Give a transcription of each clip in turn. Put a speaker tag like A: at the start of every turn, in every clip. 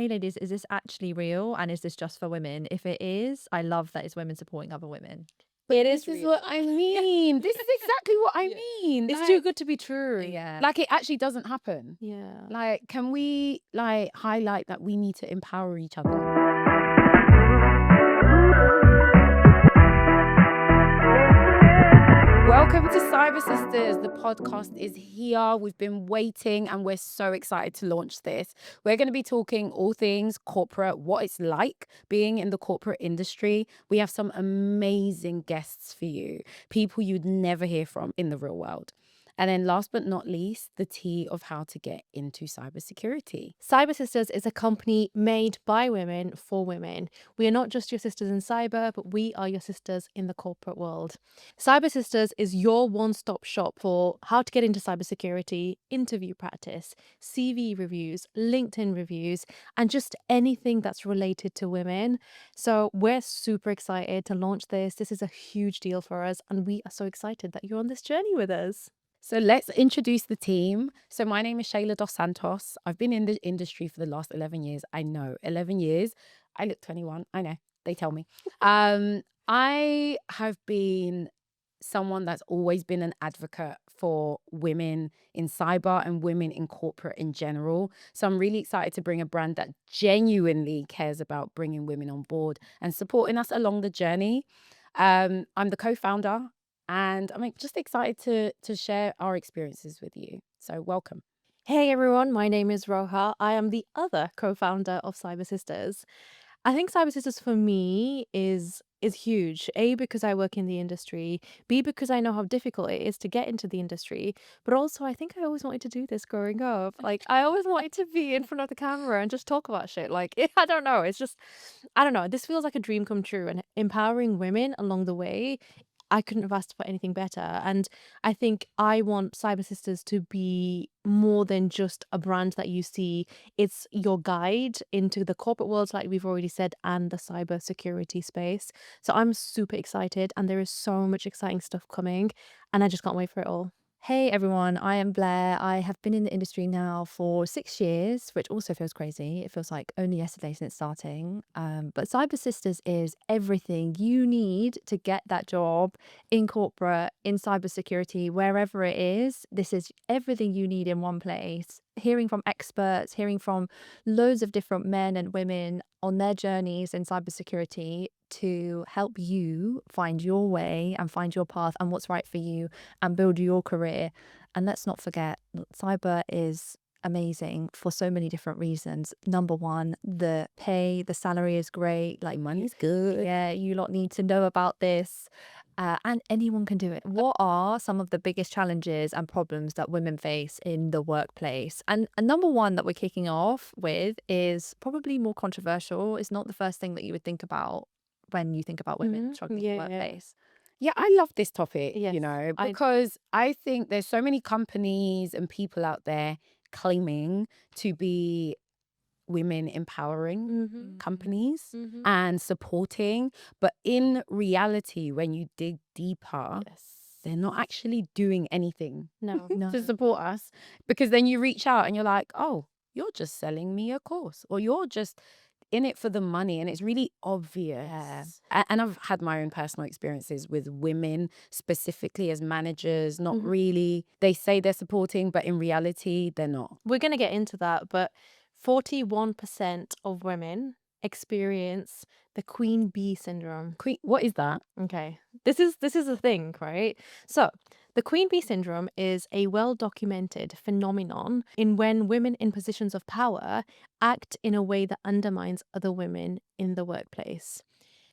A: hey ladies, is this actually real? And is this just for women? If it is, I love that it's women supporting other women.
B: But
A: It is
B: this is
A: real.
B: what I mean. This is exactly what I
A: Yeah.
B: mean.
A: It's
B: Like,
A: too good to be true. Yeah.
B: like it actually doesn't happen.
A: Yeah.
B: Like, can we like highlight that we need to empower each other? Welcome to Cyber Sisters. The podcast is here. We've been waiting and we're so excited to launch this. We're going to be talking all things corporate, what it's like being in the corporate industry. We have some amazing guests for you, people you'd never hear from in the real world. And then last but not least, the tea of how to get into cybersecurity.
A: Cyber Sisters is a company made by women for women. We are not just your sisters in cyber, but we are your sisters in the corporate world. Cyber Sisters is your one-stop shop for how to get into cybersecurity, interview practice, CV reviews, LinkedIn reviews, and just anything that's related to women. So we're super excited to launch this. This is a huge deal for us, and we are so excited that you're on this journey with us.
B: So let's introduce the team. So my name is Shayla Dos Santos. I've been in the industry for the last 11 years. I know, 11 years. I look 21. I know, they tell me. I have been someone that's always been an advocate for women in cyber and women in corporate in general. So I'm really excited to bring a brand that genuinely cares about bringing women on board and supporting us along the journey. I'm the co-founder. And I'm just excited to share our experiences with you. So welcome.
A: Hey everyone, my name is Roha. I am the other co-founder of Cyber Sisters. I think Cyber Sisters for me is huge. A, because I work in the industry. B, because I know how difficult it is to get into the industry. But also, I think I always wanted to do this growing up. Like, I always wanted to be in front of the camera and just talk about shit. Like, I don't know. It's just, I don't know. This feels like a dream come true. And empowering women along the way, I couldn't have asked for anything better. And I think I want Cyber Sisters to be more than just a brand that you see. It's your guide into the corporate world, like we've already said, and the cyber security space. So I'm super excited, and there is so much exciting stuff coming, and I just can't wait for it all. Hey everyone, I am Blair. I have been in the industry now for 6 years, which also feels crazy. It feels like only yesterday since starting. But Cyber Sisters is everything you need to get that job in corporate, in cybersecurity, wherever it is. This is everything you need in one place. Hearing from experts, hearing from loads of different men and women on their journeys in cybersecurity to help you find your way and find your path and what's right for you and build your career. And let's not forget, cyber is amazing for so many different reasons. Number one, the pay, the salary is great. Like,
B: Money's good.
A: yeah, you lot need to know about this. And anyone can do it. What are some of the biggest challenges and problems that women face in the workplace? And number one that we're kicking off with is probably more controversial. It's not the first thing that you would think about when you think about women struggling in the workplace.
B: Yeah, I love this topic,
A: Yes,
B: because I think there's so many companies and people out there claiming to be women empowering companies and supporting. But in reality, when you dig deeper,
A: Yes.
B: they're not actually doing anything
A: No.
B: to support us. Because then you reach out and you're like, oh, you're just selling me a course, or you're just in it for the money, and it's really obvious.
A: Yeah.
B: And I've had my own personal experiences with women specifically as managers. Not really, they say they're supporting, but in reality they're not.
A: We're going to get into that, but 41% of women experience the queen bee syndrome.
B: What is that?
A: Okay, this is a thing, right? So the queen bee syndrome is a well-documented phenomenon in when women in positions of power act in a way that undermines other women in the workplace.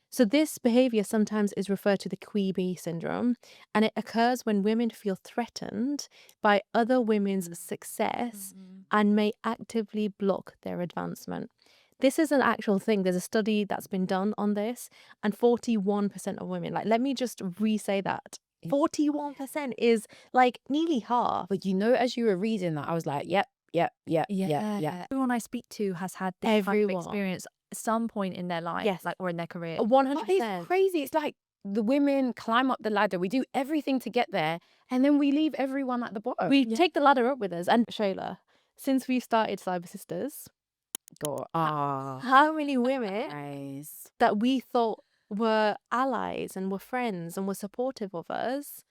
A: So this behavior sometimes is referred to the queen bee syndrome, and it occurs when women feel threatened by other women's success and may actively block their advancement. This is an actual thing. There's a study that's been done on this, and 41% of women, like, let me just re-say that. 41% is like nearly half.
B: But as you were reading that, I was like, yep.
A: Everyone I speak to has had this kind of experience at some point in their life,
B: Yes.
A: like, or in their career.
B: 100%. But it's crazy. It's like the women climb up the ladder. We do everything to get there, and then we leave everyone at the bottom.
A: We take the ladder up with us. And Shayla, since we started Cyber Sisters,
B: Go,
A: How many women
B: guys.
A: that we thought were allies and were friends and were supportive of us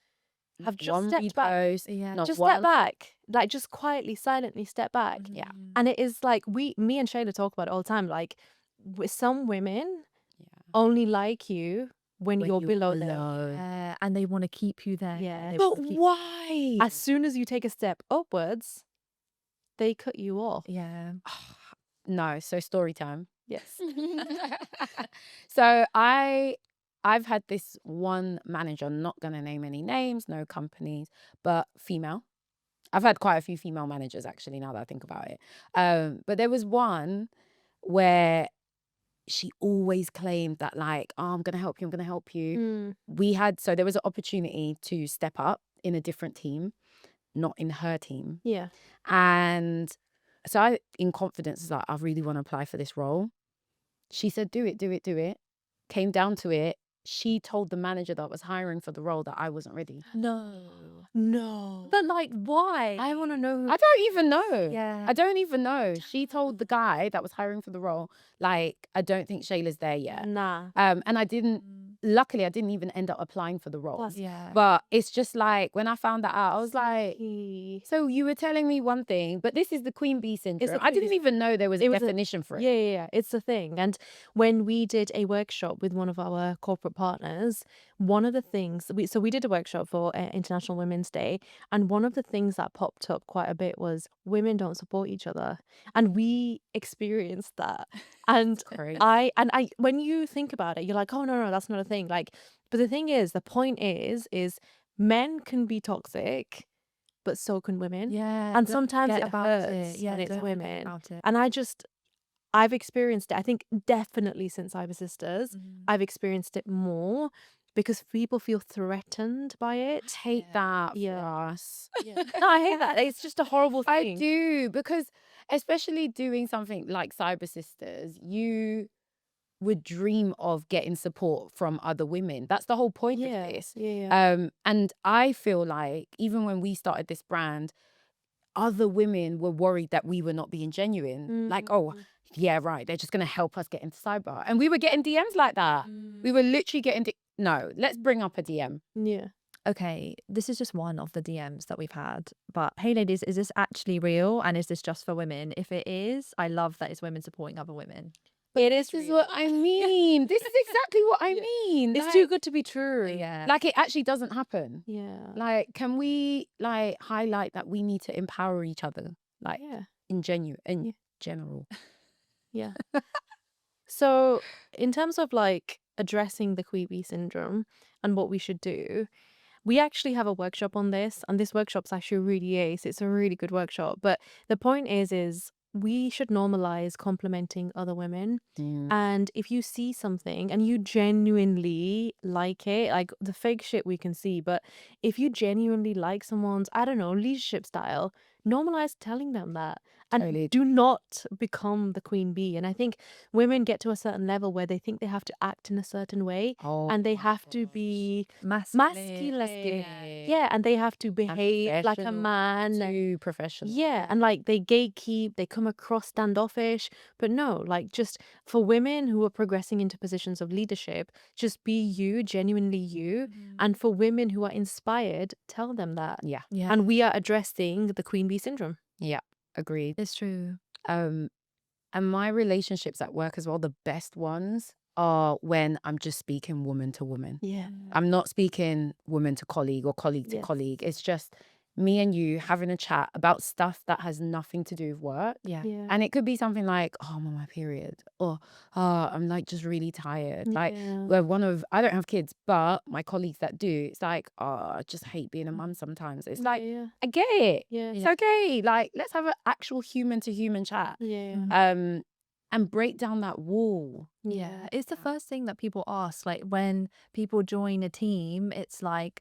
A: have
B: Not
A: just
B: one
A: stepped back.
B: repost,
C: Yeah.
B: not
A: Just step
B: one.
A: back, like just quietly, silently step back.
B: Yeah.
A: And it is like me and Shayla talk about it all the time. Like, with some women
B: Yeah.
A: only like you when you're below them.
C: And they want to keep you there.
A: Yeah.
C: They
B: But
C: wanna keep,
B: why?
A: As soon as you take a step upwards, they cut you off.
C: yeah.
B: No, so story time.
A: Yes.
B: So I've had this one manager, not gonna name any names, no companies, but female. I've had quite a few female managers actually, now that I think about it. But there was one where she always claimed that, like, oh, I'm gonna help you, I'm gonna help you. So there was an opportunity to step up in a different team, not in her team.
A: Yeah.
B: And so I, in confidence, was like, I really want to apply for this role. She said, do it, do it, do it. Came down to it. She told the manager that was hiring for the role that I wasn't ready.
C: No.
A: But like, why? I want to know.
B: I don't even know.
C: Yeah.
B: I don't even know. She told the guy that was hiring for the role, like, I don't think Shayla's there yet.
A: Nah.
B: And luckily, I didn't even end up applying for the role.
A: Plus,
C: Yeah.
B: But it's just like, when I found that out, I was like,
A: he-
B: so you were telling me one thing, but this is the queen bee syndrome.
A: the
B: I
A: queen
B: didn't
A: bee
B: even know there was a
A: It was a-
B: definition for it.
A: Yeah. It's the thing. And when we did a workshop with one of our corporate partners, one of the things we did a workshop for International Women's Day, and one of the things that popped up quite a bit was women don't support each other, and we experienced that. And
B: Crazy.
A: I when you think about it, you're like, oh no, that's not a thing. Like, but the thing is, the point is men can be toxic, but so can women.
C: Yeah.
A: And
C: don't
A: sometimes
C: forget
A: it
C: about
A: hurts
C: it. Yeah.
A: when it's
C: don't forget
A: women.
C: about it.
A: And I've experienced it. I think definitely since Cyber Sisters, I've experienced it more because people feel threatened by it.
B: I hate that for
A: Yeah.
B: us.
A: No, I hate that. It's just a horrible
B: I
A: thing.
B: do, because especially doing something like Cyber Sisters, you would dream of getting support from other women. That's the whole point of this.
A: Yeah.
B: And I feel like even when we started this brand, other women were worried that we were not being genuine. Like, oh, yeah, right, they're just going to help us get into cyber. And we were getting DMs like that. We were literally getting, no, let's bring up a DM.
A: Yeah.
C: Okay, this is just one of the DMs that we've had. But hey, ladies, is this actually real? And is this just for women? If it is, I love that it's women supporting other women.
A: It is.
B: This is what I mean. This is exactly what I mean.
A: It's
B: Like,
A: too good to be true.
C: Yeah.
B: like, it actually doesn't happen.
A: Yeah.
B: Like, can we like highlight that we need to empower each other, like
A: Yeah.
B: in general?
A: Yeah. So, in terms of like addressing the queen bee syndrome and what we should do, we actually have a workshop on this, and this workshop's actually really ace. It's a really good workshop. But the point is we should normalize complimenting other women. And if you see something and you genuinely like it, like the fake shit we can see, but if you genuinely like someone's, I don't know, leadership style, normalize telling them that. And
B: Totally.
A: do not become the queen bee. And I think women get to a certain level where they think they have to act in a certain way,
B: Oh,
A: and they
B: my
A: have to
B: gosh.
A: be
C: Masculine.
A: masculine. Yeah, and they have to behave like a
B: Professional.
A: man.
B: Too professional.
A: Yeah, and like they gatekeep, they come across standoffish. But no, like, just for women who are progressing into positions of leadership, just be you, genuinely you. And for women who are inspired, tell them that.
B: Yeah.
C: Yeah.
A: And we are addressing the queen bee syndrome.
B: Yeah. Agreed.
C: It's true.
B: And my relationships at work as well, the best ones are when I'm just speaking woman to woman.
A: Yeah.
B: I'm not speaking woman to colleague or colleague to
A: Yes.
B: colleague. It's just me and you having a chat about stuff that has nothing to do with work.
C: Yeah.
A: Yeah.
B: And it could be something like, oh, I'm on my period, or I'm like just really tired. Like,
A: Yeah.
B: well, I don't have kids, but my colleagues that do, it's like, oh, I just hate being a mum sometimes. It's like,
A: yeah.
B: I get it.
A: Yeah.
B: It's okay. Like, let's have an actual human to human chat.
A: Yeah.
B: And break down that wall.
C: Yeah. It's the first thing that people ask. Like when people join a team, it's like,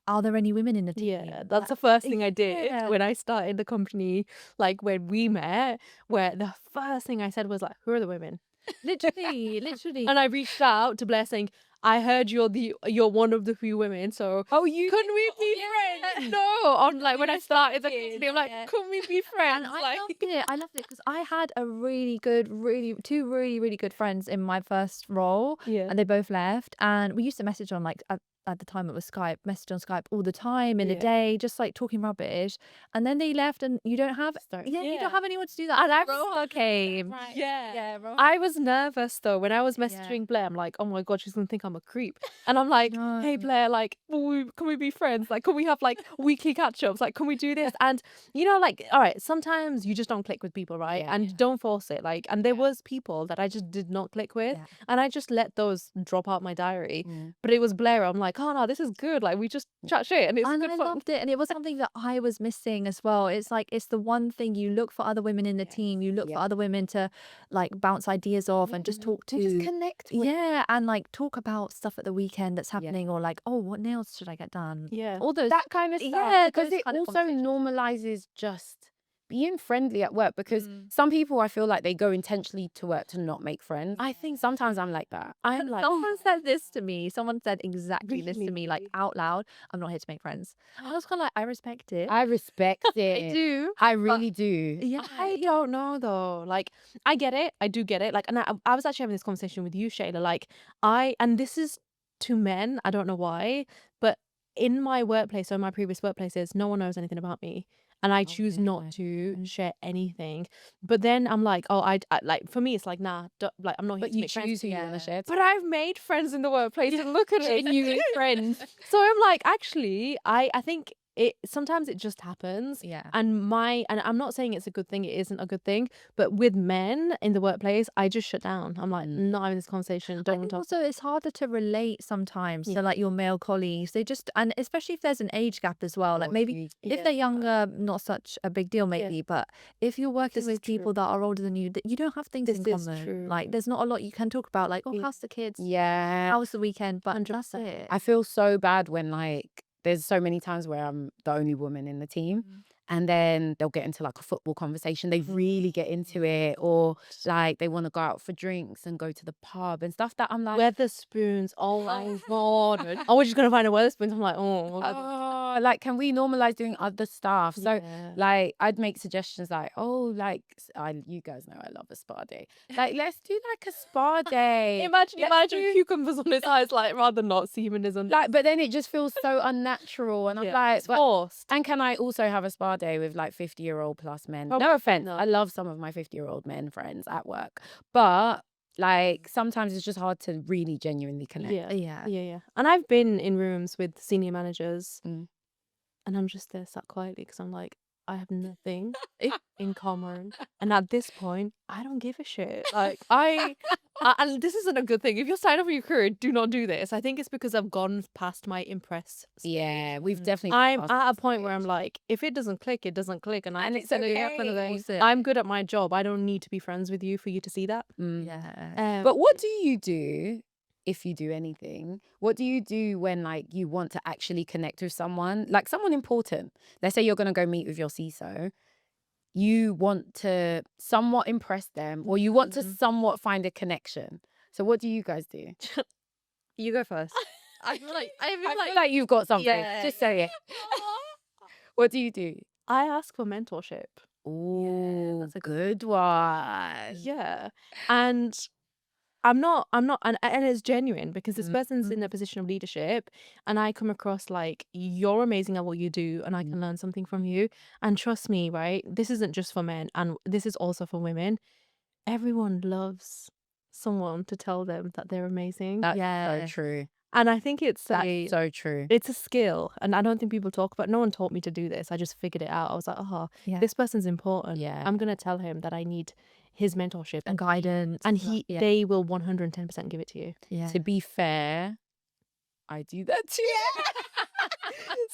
C: are there any women in the team?
A: Yeah, that's the first thing I did
C: Yeah.
A: when I started the company, like when we met, where the first thing I said was like, who are the women?
C: Literally.
A: And I reached out to Blair saying, I heard you're one of the few women, so
B: Oh, you
A: couldn't we be friends? No, on like when I started the company, I'm like,
C: Yeah.
A: couldn't we be friends?
C: And I
A: Like,
C: loved it. I loved it because I had a two really good friends in my first role,
A: yeah,
C: and they both left. And we used to message on like at the time it was Skype, message on Skype all the time in a
A: Yeah.
C: day, just like talking rubbish. And then they left, and you don't have you
A: Yeah.
C: don't have anyone to do that. And I Roha came.
B: Right.
A: yeah.
C: Roha.
A: I was nervous though when I was
C: Yeah.
A: messaging Blair. I'm like, oh my god, she's gonna think I'm a creep. And I'm like, hey
C: No.
A: Blair, like, can we be friends? Like, can we have like weekly catch ups? Like, can we do this? And you know, like, all right, sometimes you just don't click with people, right?
B: Yeah.
A: And don't force it. Like, and there was people that I just did not click with,
C: Yeah.
A: and I just let those drop out my diary.
B: Mm.
A: But it was Blair. I'm like, oh no, this is good. Like, we just chat shit, and it's
C: And
A: good
C: I
A: fun.
C: loved it. And it was something that I was missing as well. It's like, it's the one thing you look for other women in the team. You look
B: Yeah.
C: for other women to like bounce ideas off and just talk to.
B: And just connect with.
C: Yeah. And like talk about stuff at the weekend that's happening, or like, oh, what nails should I get done?
A: Yeah.
C: All those.
B: That kind of stuff.
C: Yeah,
B: because
C: those
B: it
C: kind of
B: also
C: conversations.
B: normalizes just being friendly at work, because some people, I feel like they go intentionally to work to not make friends. I think sometimes I'm like that. I'm like,
C: Someone said this to me. Someone said exactly this to me, like
A: Really?
C: out loud. I'm not here to make friends. I was kind of like, I respect it.
B: I respect
C: I
B: it.
C: do.
B: I really do.
C: Yeah.
A: I don't know though. Like, I get it. I do get it. Like, and I was actually having this conversation with you, Shayla. Like, and this is to men. I don't know why, but in my workplace or in my previous workplaces, no one knows anything about me. And I choose not to share anything. But then I'm like, oh, I like, for me, it's like, nah, like, I'm not here
B: But
A: to
B: you
A: make friends.
B: choose who you want to share.
A: But I've made friends in the workplace, and look at it.
B: Genuine friends.
A: So I'm like, actually, I think sometimes it just happens.
C: Yeah.
A: And I'm not saying it's a good thing, it isn't a good thing, but with men in the workplace, I just shut down. I'm like, not having this conversation,
C: I
A: don't want
C: think
A: to talk.
C: also it's harder to relate sometimes
A: Yeah.
C: to like your male colleagues. They just, and especially if there's an age gap as well. Like maybe if they're younger, not such a big deal maybe, but if you're working
A: This is
C: with people
A: true.
C: that are older than you, you don't have things in
A: This is
C: common.
A: true.
C: Like there's not a lot you can talk about. Like, oh,
A: Yeah.
C: how's the kids?
B: Yeah.
C: How was the weekend? But that's
A: 100%.
C: it.
B: I feel so bad when like there's so many times where I'm the only woman in the team, and then they'll get into like a football conversation. They really get into it, or like they want to go out for drinks and go to the pub and stuff that I'm like,
A: Weatherspoons. Oh my god. Oh, we're just gonna find a Weatherspoons. I'm like, oh.
B: oh, like, can we normalize doing other stuff? So
A: Yeah.
B: like I'd make suggestions like, oh, like you guys know I love a spa day. Like, let's do like a spa day.
A: Imagine
B: Let's do-
A: cucumbers on his eyes, like, rather not semen is on.
B: like, but then it just feels so unnatural, and I'm like,
A: it's
B: but-
A: forced.
B: and can I also have a spa day with like 50-year-old plus men?
A: Probably
B: No offense,
A: not.
B: I love some of my 50-year-old men friends at work, but like sometimes it's just hard to really genuinely connect.
A: Yeah. And I've been in rooms with senior managers,
B: Mm.
A: and I'm just there sat quietly because I'm like, I have nothing in common. And at this point, I don't give a shit. Like, and this isn't a good thing. If you're signing up for your career, do not do this. I think it's because I've gone past my impress.
B: Yeah, we've definitely.
A: I'm
B: passed
A: at a
B: this
A: point where I'm
B: stage.
A: like, if it doesn't click, it doesn't click. And
B: it's
C: okay.
A: I'm good at my job. I don't need to be friends with you for you to see that.
C: Yeah.
B: But what do you do, if you do anything? What do you do when like you want to actually connect with someone, like someone important? Let's say you're going to go meet with your CISO. You want to somewhat impress them, or you want to somewhat find a connection. So what do you guys do?
C: You go first. I feel like
B: I feel like you've got something.
C: Yeah.
B: Just say it. What do you do?
A: I ask for mentorship.
B: Oh, that's a good one.
A: Yeah. And I'm not, and it's genuine because this person's in a position of leadership, and I come across like, you're amazing at what you do, and I can learn something from you. And trust me, right? This isn't just for men, and this is also for women. Everyone loves someone to tell them that they're amazing.
B: That's
C: Yeah.
B: so true.
A: And I think it's
B: That's so true.
A: it's a skill, and I don't think people talk about. No one taught me to do this. I just figured it out. I was like, oh,
C: Yeah.
A: this person's important.
B: Yeah.
A: I'm gonna tell him that I need his mentorship
C: and guidance.
A: and
C: Yeah.
A: they will 110% give it to you.
C: Yeah.
B: To be fair, I do that too.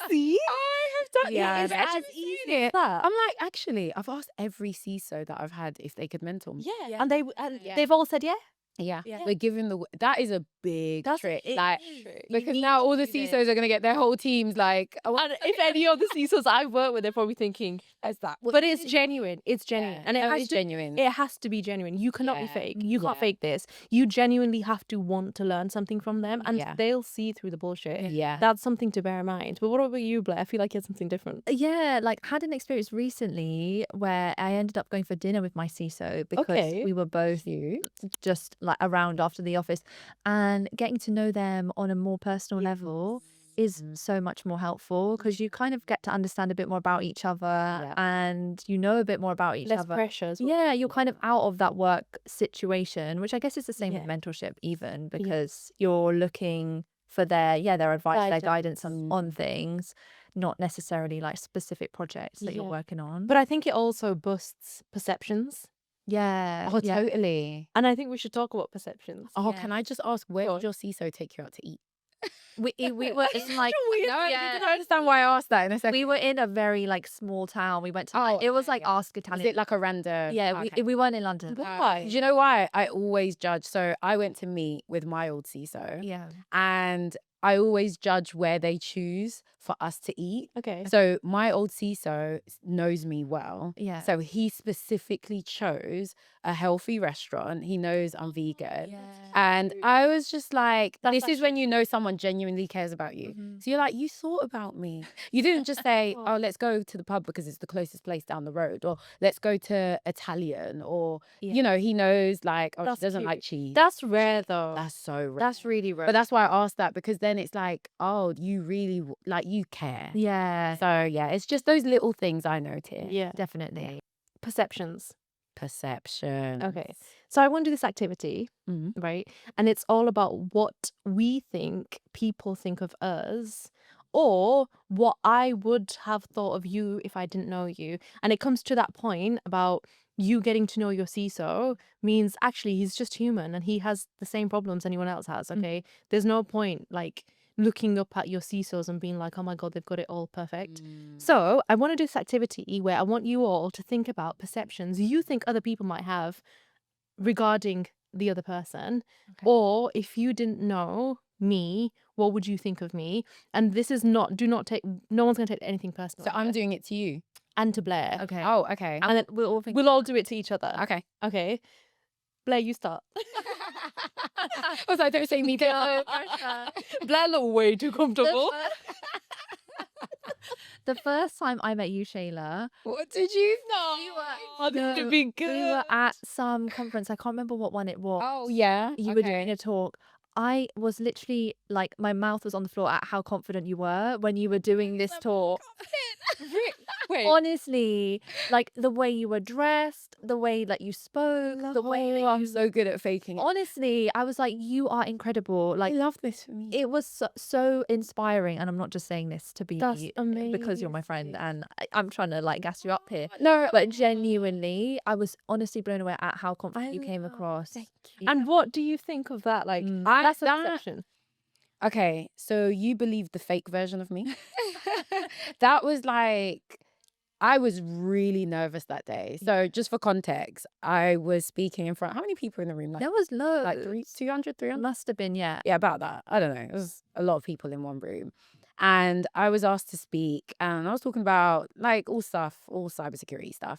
A: See,
B: I have done
C: Yeah,
B: it's
C: that's
B: as easy
A: as that.
B: I'm like, actually, I've asked every CISO that I've had if they could mentor me.
A: Yeah,
C: Yeah.
A: and
B: Yeah.
A: they've all said yeah.
B: Yeah.
C: Yeah.
B: We're giving that is a big trick. Like,
C: You
B: because
C: need
B: now
C: to
B: all the
C: do this.
B: CISOs are going to get their whole teams like, oh,
A: And if any of the CISOs I've worked with, they're probably thinking,
B: As that.
A: But it's genuine. It's genuine.
B: Yeah.
A: And it
B: No,
A: has
B: it's
A: to
B: genuine.
A: it has to be genuine. You cannot be
B: Yeah.
A: fake. You can't
B: Yeah.
A: fake this. You genuinely have to want to learn something from them, and
B: Yeah.
A: they'll see through the bullshit.
B: Yeah.
A: That's something to bear in mind. But what about you, Blair? I feel like you had something different.
C: Yeah, like had an experience recently where I ended up going for dinner with my CISO because
A: Okay.
C: we were both just like around after the office, and getting to know them on a more personal level is so much more helpful because you kind of get to understand a bit more about each other and you know a bit more about each
A: Less
C: other.
A: pressure as well.
C: Yeah, you're kind of out of that work situation, which I guess is the same with
A: Yeah.
C: mentorship even because you're looking for their advice, their guidance
A: Guidance.
C: on things, not necessarily like specific projects that you're
A: Yeah.
C: working on.
A: But I think it also busts perceptions.
C: Yeah.
B: Oh,
C: yeah.
B: totally.
A: And I think we should talk about perceptions.
B: Oh,
C: Yeah.
B: can I just ask, where
A: Go
B: did your CISO take you out to eat?
C: We were in like
B: No, you
C: yeah.
B: didn't understand why I asked that in a second.
C: we were in a very like small town. We went to
B: Oh,
C: it was
B: okay,
C: like
B: yeah.
C: Ask
B: Was
C: Italian.
B: it like a random?
C: Yeah,
B: Okay.
C: we weren't in London.
A: Why?
B: Do you know why? I always judge. So I went to meet with my old CISO,
C: Yeah.
B: and I always judge where they choose for us to eat.
A: Okay.
B: So my old CISO knows me well.
C: Yeah.
B: So he specifically chose a healthy restaurant. He knows I'm vegan.
C: Yeah.
B: And I was just like,
A: That's
B: this is when you know someone genuinely cares about you.
C: Mhm.
B: So you're like, you thought about me. You didn't just say,
A: Oh.
B: oh, let's go to the pub because it's the closest place down the road, or let's go to Italian, or,
A: Yeah.
B: you know, he knows like, oh,
A: That's
B: she doesn't
A: cute.
B: like cheese.
A: That's rare though.
B: That's so rare.
A: That's really rare.
B: But that's why I asked that, because then it's like, oh, you really, like, you care.
C: Yeah.
B: So yeah, it's just those little things I notice.
A: Yeah.
C: Definitely.
A: Perceptions.
B: Perception.
A: Okay. So I want to do this activity,
B: Mhm.
A: right? And it's all about what we think people think of us, or what I would have thought of you if I didn't know you. And it comes to that point about you getting to know your CISO means actually he's just human and he has the same problems anyone else has. Okay. There's no point like looking up at your CISOs and being like, oh my God, they've got it all perfect. So I want to do this activity where I want you all to think about perceptions you think other people might have regarding the other person.
C: Okay.
A: Or if you didn't know me, what would you think of me? And this is not, do not take, no one's going to take anything personal.
B: So I'm doing it to you.
A: and to Blair.
C: Okay.
B: Oh, okay.
A: And then
C: we'll all think.
A: we'll all do it to each other.
B: Okay.
A: Okay. Blair, you start.
B: Also, don't say me too.
A: Blair looked way too comfortable.
C: The first time I met you, Shayla,
B: What did you?
A: Oh, this should be good.
C: we were at some conference. I can't remember what one it was.
B: Oh yeah.
C: You were doing a talk. I was literally like, my mouth was on the floor at how confident you were when you were doing this talk.
A: Wait.
C: Honestly, like the way you were dressed, the way that you spoke, the way that
B: I'm
C: you.
B: so good at faking it.
C: Honestly, I was like, you are incredible.
B: I
C: Like,
B: love this for me.
C: it was so inspiring, and I'm not just saying this to be
A: That's
C: because you're my friend, and I'm trying to like gas you up here.
B: No,
C: But genuinely, I was honestly blown away at how confident you came across.
A: And what do you think of that? Like, that's a perception.
B: Okay, so you believe the fake version of me? That was like, I was really nervous that day. So just for context, I was speaking in front. How many people in the room? Like,
C: There was loads.
B: like 200, 300?
C: Must have been, yeah.
B: Yeah, about that. I don't know. It was a lot of people in one room. And I was asked to speak, and I was talking about like all stuff, all cybersecurity stuff.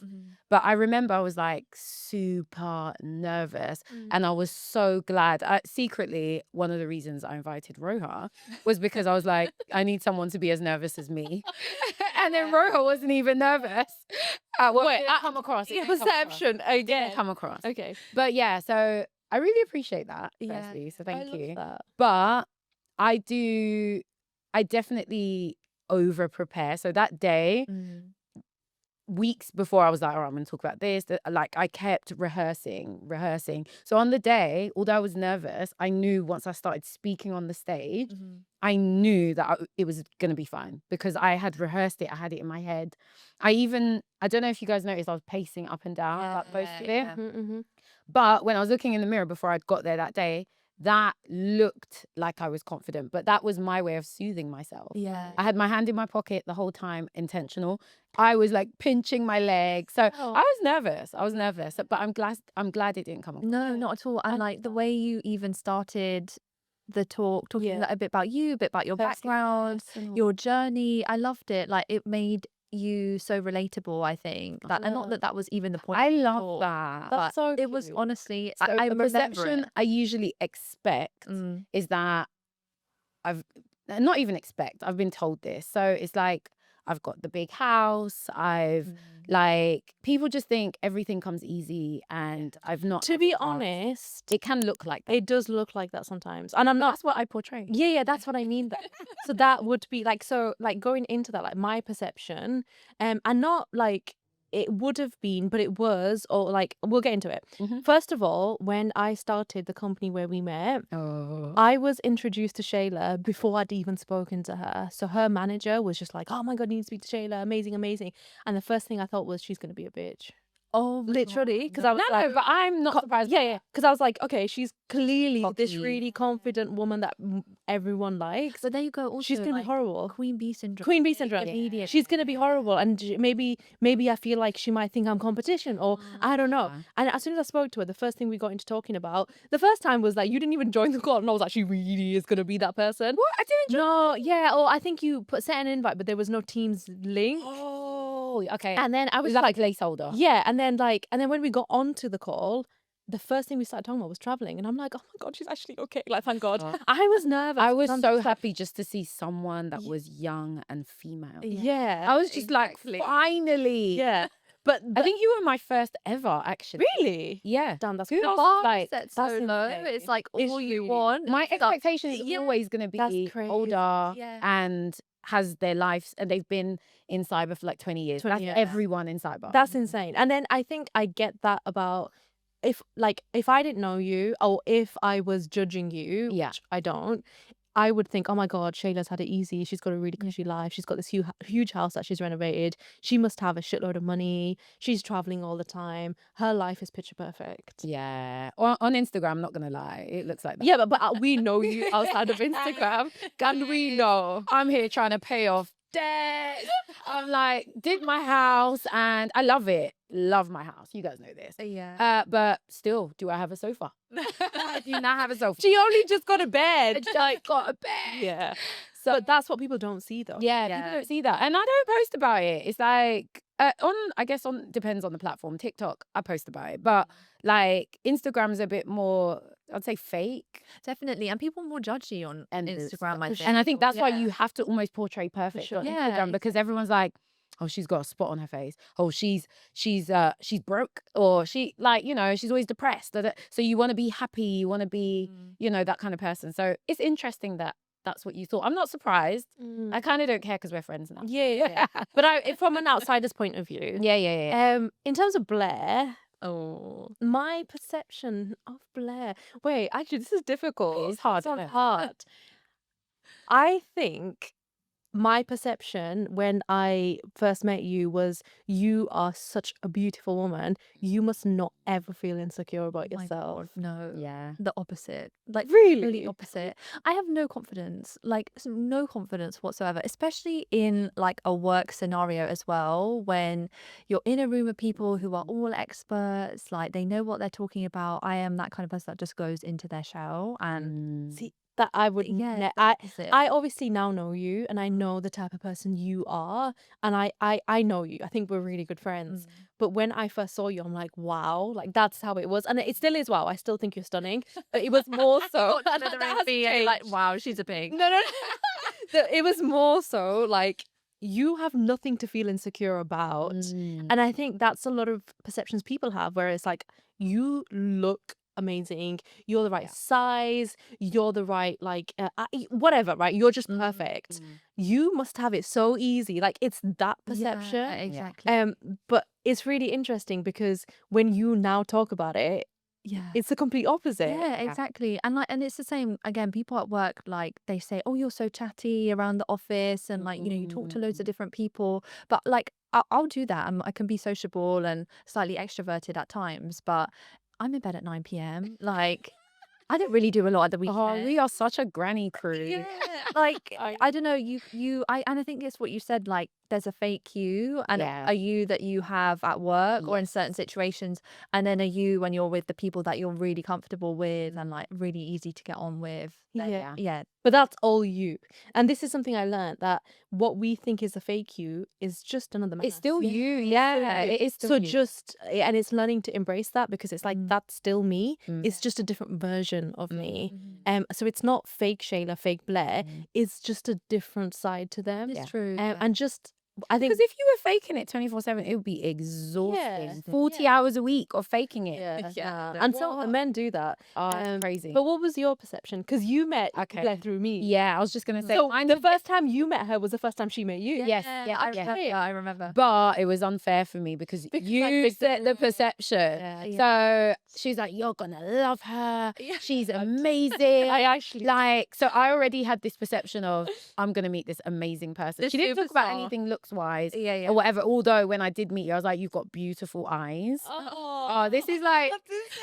B: But I remember I was like super nervous, and I was so glad. Secretly, one of the reasons I invited Roha was because I was like, I need someone to be as nervous as me. And then Roha wasn't even nervous.
A: Wait,
B: come across. It didn't come across.
A: Perception
B: It
A: again.
B: didn't come across.
A: Okay.
B: But yeah, so I really appreciate that.
C: Yeah.
B: Firstly, so
A: I
B: thank
A: love
B: you.
A: that.
B: But I definitely over prepare. So that day, weeks before, I was like, all right, I'm going to talk about this. Like, I kept rehearsing. So on the day, although I was nervous, I knew once I started speaking on the stage, I knew that it was going to be fine because I had rehearsed it. I had it in my head. I don't know if you guys noticed, I was pacing up and down like most of it.
A: Mm-hmm.
B: But when I was looking in the mirror before I'd got there that day, that looked like I was confident, but that was my way of soothing myself.
C: Yeah.
B: I had my hand in my pocket the whole time, intentional. I was like pinching my leg. So I was nervous, but I'm glad it didn't come up.
C: No, not at all. And like the way you even started the talk, talking a bit about you, a bit about your background, your journey. I loved it. Like, it made you so relatable, I think. That, and not that that was even the point
B: I
C: at
B: love
C: all,
B: that.
C: but
A: That's so
C: it was
A: cute.
C: honestly,
B: So
C: I
B: the
C: remember
B: perception
C: it.
B: I usually expect
C: Mm.
B: is that I've not even expect, I've been told this. So it's like I've got the big house. Like people just think everything comes easy, and I've not
A: To
B: had
A: be
B: a chance.
A: honest,
B: It can look like that.
A: it does look like that sometimes. And I'm
B: But
A: not,
B: that's what I portray.
A: yeah, that's what I mean. So that would be like, so like going into that, like my perception, and not like it would have been, but it was, or like we'll get into it.
B: Mhm.
A: First of all, when I started the company where we met,
B: Oh.
A: I was introduced to Shayla before I'd even spoken to her. So her manager was just like, "Oh my God, you need to speak to Shayla. Amazing, amazing." And the first thing I thought was, she's going to be a bitch.
C: Oh my
A: Literally, because
C: God.
A: I was
B: No,
A: like,
B: but I'm not surprised.
A: yeah, yeah. Because I was like, okay, she's clearly this
B: Cocky.
A: really confident woman that everyone likes.
C: But there you go. Also,
A: She's going to be
C: like,
A: horrible.
C: Queen Bee syndrome.
A: Queen Bee syndrome.
C: Immediate.
A: She's going to be horrible. And maybe I feel like she might think I'm competition, or I don't know. And as soon as I spoke to her, the first thing we got into talking about, the first time was that you didn't even join the call. And I was like, she really is going to be that person.
B: What? I didn't.
A: No, yeah. Or I think you sent an invite, but there was no Teams link.
B: Oh, okay.
A: And then I was
B: Was that
A: like,
B: like placeholder?
A: yeah. And then when we got onto the call, the first thing we started talking about was traveling. And I'm like, oh my God, she's actually okay. Like, thank God. I was nervous.
B: I was
A: I'm
B: so
A: just like,
B: happy just to see someone that was young and female.
A: yeah.
B: I was just
C: exactly.
B: like, finally.
A: Yeah. But
B: I think you were my first ever, actually.
A: really?
B: Yeah.
A: Damn, that's
B: Who
A: crazy.
B: else
C: Bar
B: was like,
C: set so
A: that's
C: low.
A: insane.
C: It's like
A: It's
C: all you
A: really-
C: want.
B: my
C: Stuff.
B: expectation is
C: Yeah.
B: always going to
A: That's
B: be
A: crazy.
B: older
C: Yeah.
B: and has their lives, and they've been in cyber for like 20 years.
A: 20
B: That's
A: years.
B: everyone in cyber.
A: That's insane. And then I think I get that about if I didn't know you, or if I was judging you,
B: Yeah.
A: which I don't, I would think, oh my God, Shayla's had it easy. She's got a really cushy life. She's got this huge house that she's renovated. She must have a shitload of money. She's traveling all the time. Her life is picture perfect.
B: Yeah. On Instagram, not going to lie, it looks like that.
A: Yeah, but we know you outside of Instagram. And we know.
B: I'm here trying to pay off debt. I'm like, did my house, and I love it. Love my house. You guys know this.
C: Yeah.
B: But still, do I have a sofa? I do not have a sofa.
A: She only just got a bed.
B: I just got a bed.
A: Yeah.
B: So
A: But that's what people don't see though.
B: yeah,
C: Yeah.
B: people don't see that, and I don't post about it. It's like I guess depends on the platform. TikTok, I post about it, but like Instagram's a bit more, I'd say, fake.
C: Definitely. And people are more judgy on
B: And
C: Instagram, I think.
B: And I think that's why
C: Yeah.
B: you have to almost portray perfect
A: sure.
B: on
C: Yeah,
B: Instagram, because everyone's like, oh, she's got a spot on her face. Oh, she's broke, or she, like, she's always depressed. So you want to be happy, you want to be, that kind of person. So it's interesting that that's what you thought. I'm not surprised. I kind of don't care because we're friends now.
A: Yeah. But from an outsider's point of view,
B: Yeah.
A: in terms of Blair,
C: Oh.
A: my perception of Blair. Wait, actually, this is difficult.
B: It's hard,
A: It's
B: isn't it?
A: hard. I think my perception when I first met you was, you are such a beautiful woman. You must not ever feel insecure about
C: My
A: yourself.
C: God, no.
B: Yeah.
C: The opposite. Like,
A: Really?
C: really opposite. I have no confidence, like no confidence whatsoever, especially in like a work scenario as well, when you're in a room of people who are all experts, like they know what they're talking about. I am that kind of person that just goes into their shell and
A: See, that I would.
C: yeah,
A: Ne-
C: the opposite.
A: I obviously now know you, and I know the type of person you are, and I know you. I think we're really good friends. But when I first saw you, I'm like, wow, like that's how it was, and it still is. Wow, I still think you're stunning. But it was more so.
C: Not
A: that
C: considering
A: has
C: me, and you're like,
A: changed.
C: wow, she's a pig.
A: No. It was more so like, you have nothing to feel insecure about, and I think that's a lot of perceptions people have, where it's like, you look amazing, you're the right size, you're the right whatever, right? You're just perfect. You must have it so easy. Like, it's that perception.
C: Yeah, exactly.
A: But it's really interesting because when you now talk about it,
C: Yeah.
A: it's the complete opposite.
C: Yeah, exactly. And it's the same again, people at work, like they say, oh, you're so chatty around the office, and like, you talk to loads of different people. But like I'll do that. I can be sociable and slightly extroverted at times, but I'm in bed at 9 p.m. Like, I don't really do a lot at the
B: Oh,
C: weekend.
B: we are such a granny crew.
C: Yeah, like
A: I-
C: I don't know, and I think it's what you said, like there's a fake you and
B: Yeah.
C: a you that you have at work or in certain situations, and then a you when you're with the people that you're really comfortable with and like really easy to get on with.
A: Yeah.
C: Yeah.
A: But that's all you. And this is something I learned, that what we think is a fake you is just another
B: It's
A: mask.
B: still you. Yeah, it is still
A: So
B: you.
A: and it's learning to embrace that, because it's like, that's still me.
B: Mm.
A: It's just a different version of me.
C: Mhm.
A: So it's not fake Shayla, fake Blair. It's just a different side to them.
C: It's
B: Yeah.
C: true.
A: And just, I think,
B: Because if you were faking it 24/7, it would be exhausting. 40 hours a week of faking it.
A: and so
B: What?
A: men do that.
B: Oh, it's crazy.
A: But what was your perception? Because you met
B: Okay.
A: Blair through me.
B: Yeah, I was just gonna say.
A: So
B: mine
A: the
B: was-
A: first time you met her was the first time she met you.
B: Yes,
C: I remember.
B: But it was unfair for me because
A: Because I
B: you
A: picked
B: set the perception.
C: Yeah.
B: So she's like, "You're gonna love her.
A: Yeah.
B: She's amazing."
A: I actually
B: Like, so I already had this perception of I'm gonna meet this amazing person.
A: This
B: She didn't talk about
A: superstar.
B: anything looks wise
C: Yeah.
B: or whatever. Although when I did meet you, I was like, "You've got beautiful eyes." Oh, this is like,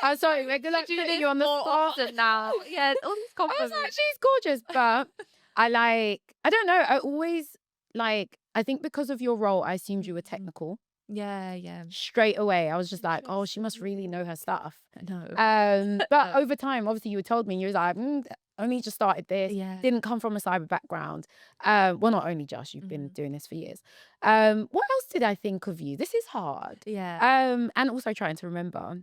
B: I'm sorry, we're like putting you on the spot now.
C: Yeah, all these
B: I was
C: compliments.
B: like, she's gorgeous, but I don't know. I always I think because of your role, I assumed you were technical
C: Yeah.
B: straight away. I was just like, oh, she must really know her stuff.
C: No.
B: But over time, obviously, you told me, and you was like, only just started this.
C: Yeah.
B: Didn't come from a cyber background. Well, not only just, you've been doing this for years. What else did I think of you? This is hard.
C: Yeah.
B: And also trying to remember.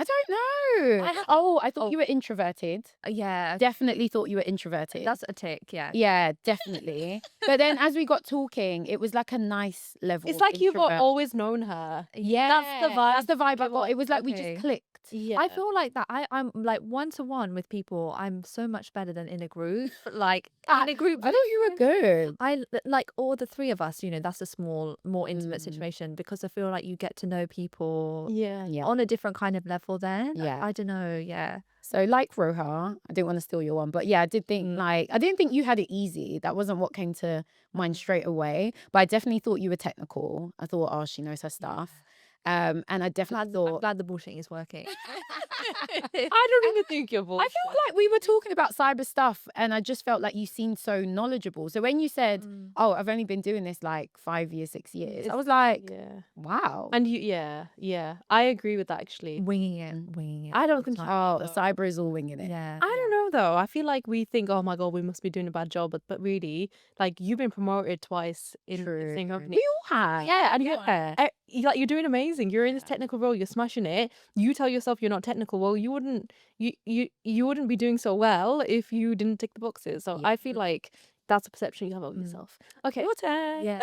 B: I don't know. I thought you were introverted.
C: Yeah.
B: Definitely thought you were introverted.
C: That's a tick, yeah.
B: Yeah, definitely. But then as we got talking, it was like a nice level.
A: It's
B: of
A: like you've
B: introvert.
A: always known her.
B: Yeah,
A: That's the vibe.
B: That's the vibe I got. It was like we
C: Okay.
B: just clicked.
A: Yeah.
C: I feel like that I'm like one-to-one with people. I'm so much better than in a group. Like in a group,
B: I thought you were good.
C: I like all the three of us, that's a small, more intimate situation because I feel like you get to know people
A: Yeah.
B: Yeah.
C: on a different kind of level then.
B: Yeah.
C: I don't know. Yeah.
B: So like Roha, I didn't want to steal your one, but yeah, I did think I didn't think you had it easy. That wasn't what came to mind straight away. But I definitely thought you were technical. I thought, oh, she knows her stuff. And I definitely
C: I'm
B: thought
C: glad the bullshitting is working.
A: I don't even think you're
B: I felt like we were talking about cyber stuff and I just felt like you seemed so knowledgeable. So when you said, oh, I've only been doing this like 5 years, 6 years, I was like,
A: yeah.
B: wow.
A: And yeah. I agree with that, actually.
C: winging it.
A: I don't think
B: Oh, cyber is all winging it.
C: Yeah.
A: I don't know though. I feel like we think, oh my god, we must be doing a bad job, but really, like, you've been promoted twice in the same company.
B: We all have.
A: Yeah, and you're doing amazing. You're in this technical role. You're smashing it. You tell yourself you're not technical. Well, you wouldn't be doing so well if you didn't tick the boxes. So I feel like that's a perception you have of yourself. Okay, your turn.
C: Yeah.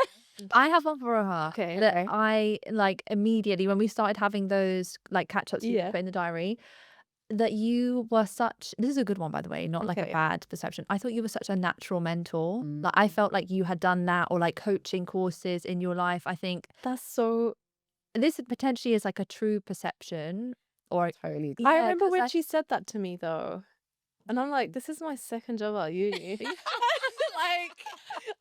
C: I have one for Roha.
A: Okay.
C: That I like immediately when we started having those like catch ups you
A: Yeah.
C: put in the diary, that you were this is a good one by the way, not like a
A: Okay.
C: bad perception. I thought you were such a natural mentor. Like I felt like you had done that or like coaching courses in your life. I think
A: That's so.
C: this potentially is like a true perception or
B: Totally.
A: I
C: Yeah,
A: remember
C: 'cause
A: when she said that to me though, and I'm like, this is my second job at uni. Like,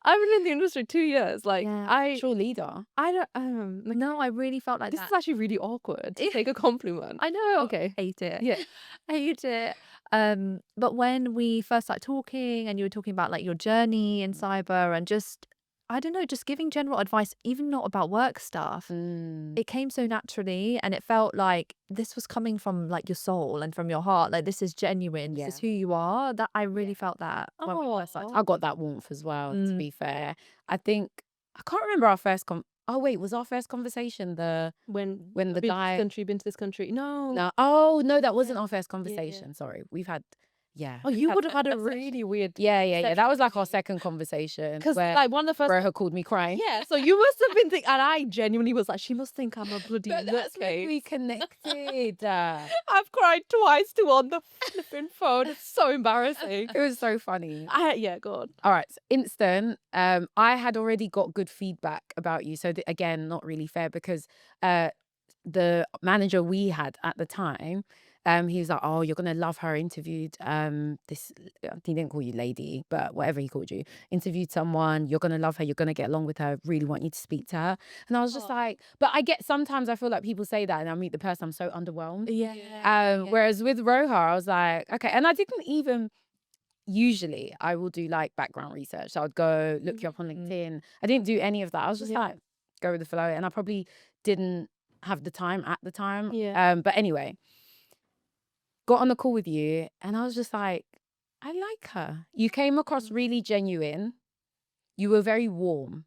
A: I've been in the industry 2 years. Like,
C: Yeah.
B: Actual leader.
A: I don't. Like,
C: no, I really felt like
A: this
C: that.
A: is actually really awkward to take a compliment.
C: I know.
A: Okay.
C: Hate it.
A: Yeah.
C: I hate it. But when we first started talking and you were talking about like your journey in cyber and just, I don't know, just giving general advice, even not about work stuff, it came so naturally and it felt like this was coming from like your soul and from your heart. Like this is genuine. This is who you are. That I really felt that when we first started.
B: I got that warmth as well, to be fair. I think, I can't remember our first oh wait, was our first conversation
A: When
B: the
A: been to
B: guy
A: this country, been to this country. No.
B: No, oh no, that wasn't our first conversation. Sorry. We've had
A: Oh, you would have had a really weird.
B: Yeah. That was like our second conversation.
A: Because
B: Where
A: like one of the first.
B: Roha called me crying.
A: Yeah. So you must have been thinking, and I genuinely was like, she must think I'm a bloody
B: But that's when
A: nutcase.
B: we connected.
A: I've cried twice too on the flipping phone. It's so embarrassing.
B: It was so funny.
A: Yeah, God.
B: All right, so instant. I had already got good feedback about you. So again, not really fair because the manager we had at the time, he was like, "Oh, you're gonna love her." Interviewed this. He didn't call you lady, but whatever he called you. Interviewed someone. You're gonna love her. You're gonna get along with her. Really want you to speak to her. And I was just like, but I get sometimes I feel like people say that, and I meet the person, I'm so underwhelmed.
C: Yeah.
B: Whereas with Roha, I was like, okay, and I didn't even. usually I will do like background research. So I'd go look you up on LinkedIn. I didn't do any of that. I was just
A: Yeah.
B: like, go with the flow. And I probably didn't have the time at the time.
A: Yeah.
B: But anyway, got on the call with you and I was just like, I like her. You came across really genuine. You were very warm.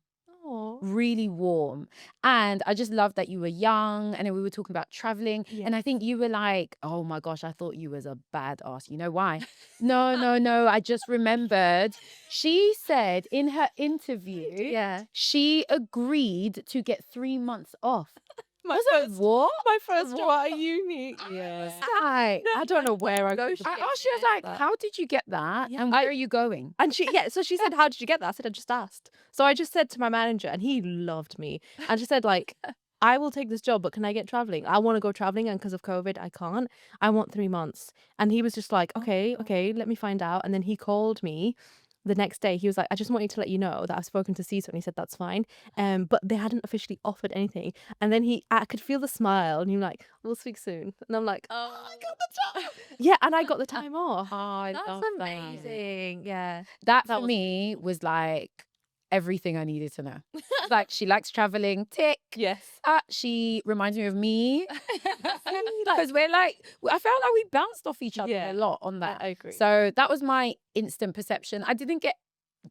A: Oh.
B: Really warm. And I just loved that you were young and then we were talking about traveling.
A: Yeah.
B: And I think you were like, oh my gosh, I thought you was a badass. You know why? No. I just remembered. She said in her interview,
C: Yeah.
B: she agreed to get 3 months off. I
A: My
B: was like,
A: first,
B: what?
A: my first job at uni.
B: Yes.
A: I don't know where I got
B: I
A: the
B: asked you, I was like,
A: that.
B: how did you get that?
A: Yeah,
B: And where are you going?
A: And so she said, "How did you get that?" I said, "I just asked." So I just said to my manager, and he loved me. And she said, like, "I will take this job, but can I get traveling? I want to go traveling, and because of COVID, I can't. I want 3 months." And he was just like, "Okay, let me find out." And then he called me the next day. He was like, "I just want you to let you know that I've spoken to CISO," and he said, "That's fine." But they hadn't officially offered anything. And then I could feel the smile, and he was like, "We'll speak soon." And I'm like, "Oh, I got the job." Yeah, and I got the time off.
B: Oh, I
C: That's
B: love that.
C: amazing. Yeah.
B: That
A: That
B: for
A: was
B: me was like everything I needed to know. Like she likes traveling, tick.
A: Yes.
B: She reminds me of me
A: Like,
B: because we're like, I felt like we bounced off each other
A: Yeah,
B: a lot on that.
A: I agree.
B: So that was my instant perception. I didn't get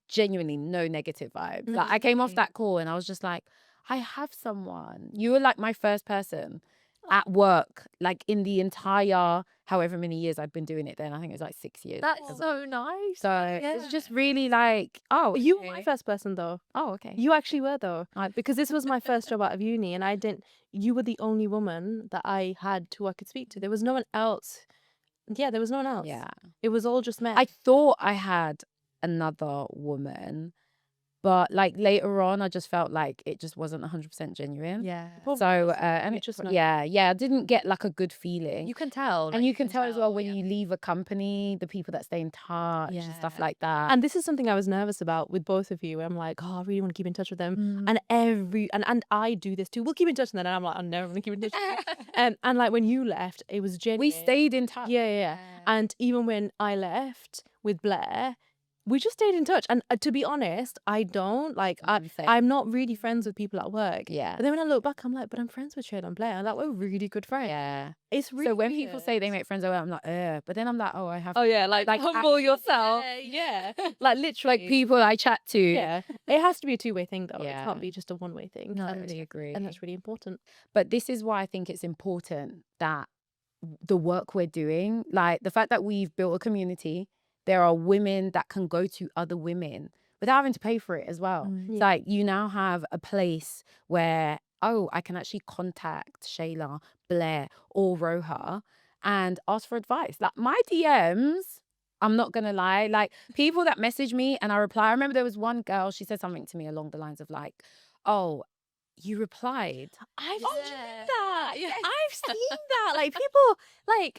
B: genuinely no negative vibes. Like I came off that call and I was just like, I have someone. You were like my first person at work, like in the entire however many years I'd been doing it then. I think it was like 6 years.
C: That's so nice.
B: So it's just really like, oh,
A: You were my
B: okay.
A: first person though.
B: Oh, okay.
A: You actually were though.
B: I-
A: Because this was my first job out of uni and you were the only woman that I had who I could speak to. There was no one else. Yeah, there was no one else.
B: Yeah.
A: It was all just men.
B: I thought I had another woman, but like later on, I just felt like it just wasn't 100% genuine.
C: Yeah.
A: Probably
B: So,
A: wasn't.
B: and
A: You
B: it
A: just know.
B: yeah, I didn't get like a good feeling.
C: You can tell.
B: And you can tell as well when
C: yeah.
B: you leave a company, the people that stay in touch and stuff
C: Yeah.
B: like that.
A: And this is something I was nervous about with both of you. I'm like, oh, I really want to keep in touch with them.
C: Mm.
A: And I do this too. We'll keep in touch, and then I'm like, I'm never gonna keep in touch with you. And like when you left, it was genuine.
B: We stayed in touch.
A: Yeah. And even when I left with Blair, we just stayed in touch. And to be honest, I don't like I'm not really friends with people at work.
B: Yeah.
A: But then when I look back, I'm like, but I'm friends with Shayla and Blair. I'm like, we're really good friends.
B: Yeah.
A: It's really
B: So when people
A: weird.
B: say they make friends, I'm like, but then I'm like, oh, I have
A: Oh yeah, like humble yourself.
C: Yeah.
A: Like literally.
B: like people I chat to.
A: Yeah. It has to be a two-way thing though. It
B: Yeah.
A: can't be just a one-way thing.
C: No.
B: I really agree.
A: And that's really important.
B: But this is why I think it's important that the work we're doing, like the fact that we've built a community, there are women that can go to other women without having to pay for it as well.
C: Mm.
B: It's like you now have a place where, oh, I can actually contact Shayla, Blair, or Roha and ask for advice. Like my DMs, I'm not gonna lie, like people that message me and I reply. I remember there was one girl, she said something to me along the lines of like, oh, you replied.
A: I've
C: Yeah.
A: seen that.
C: Yeah.
A: I've seen that. Like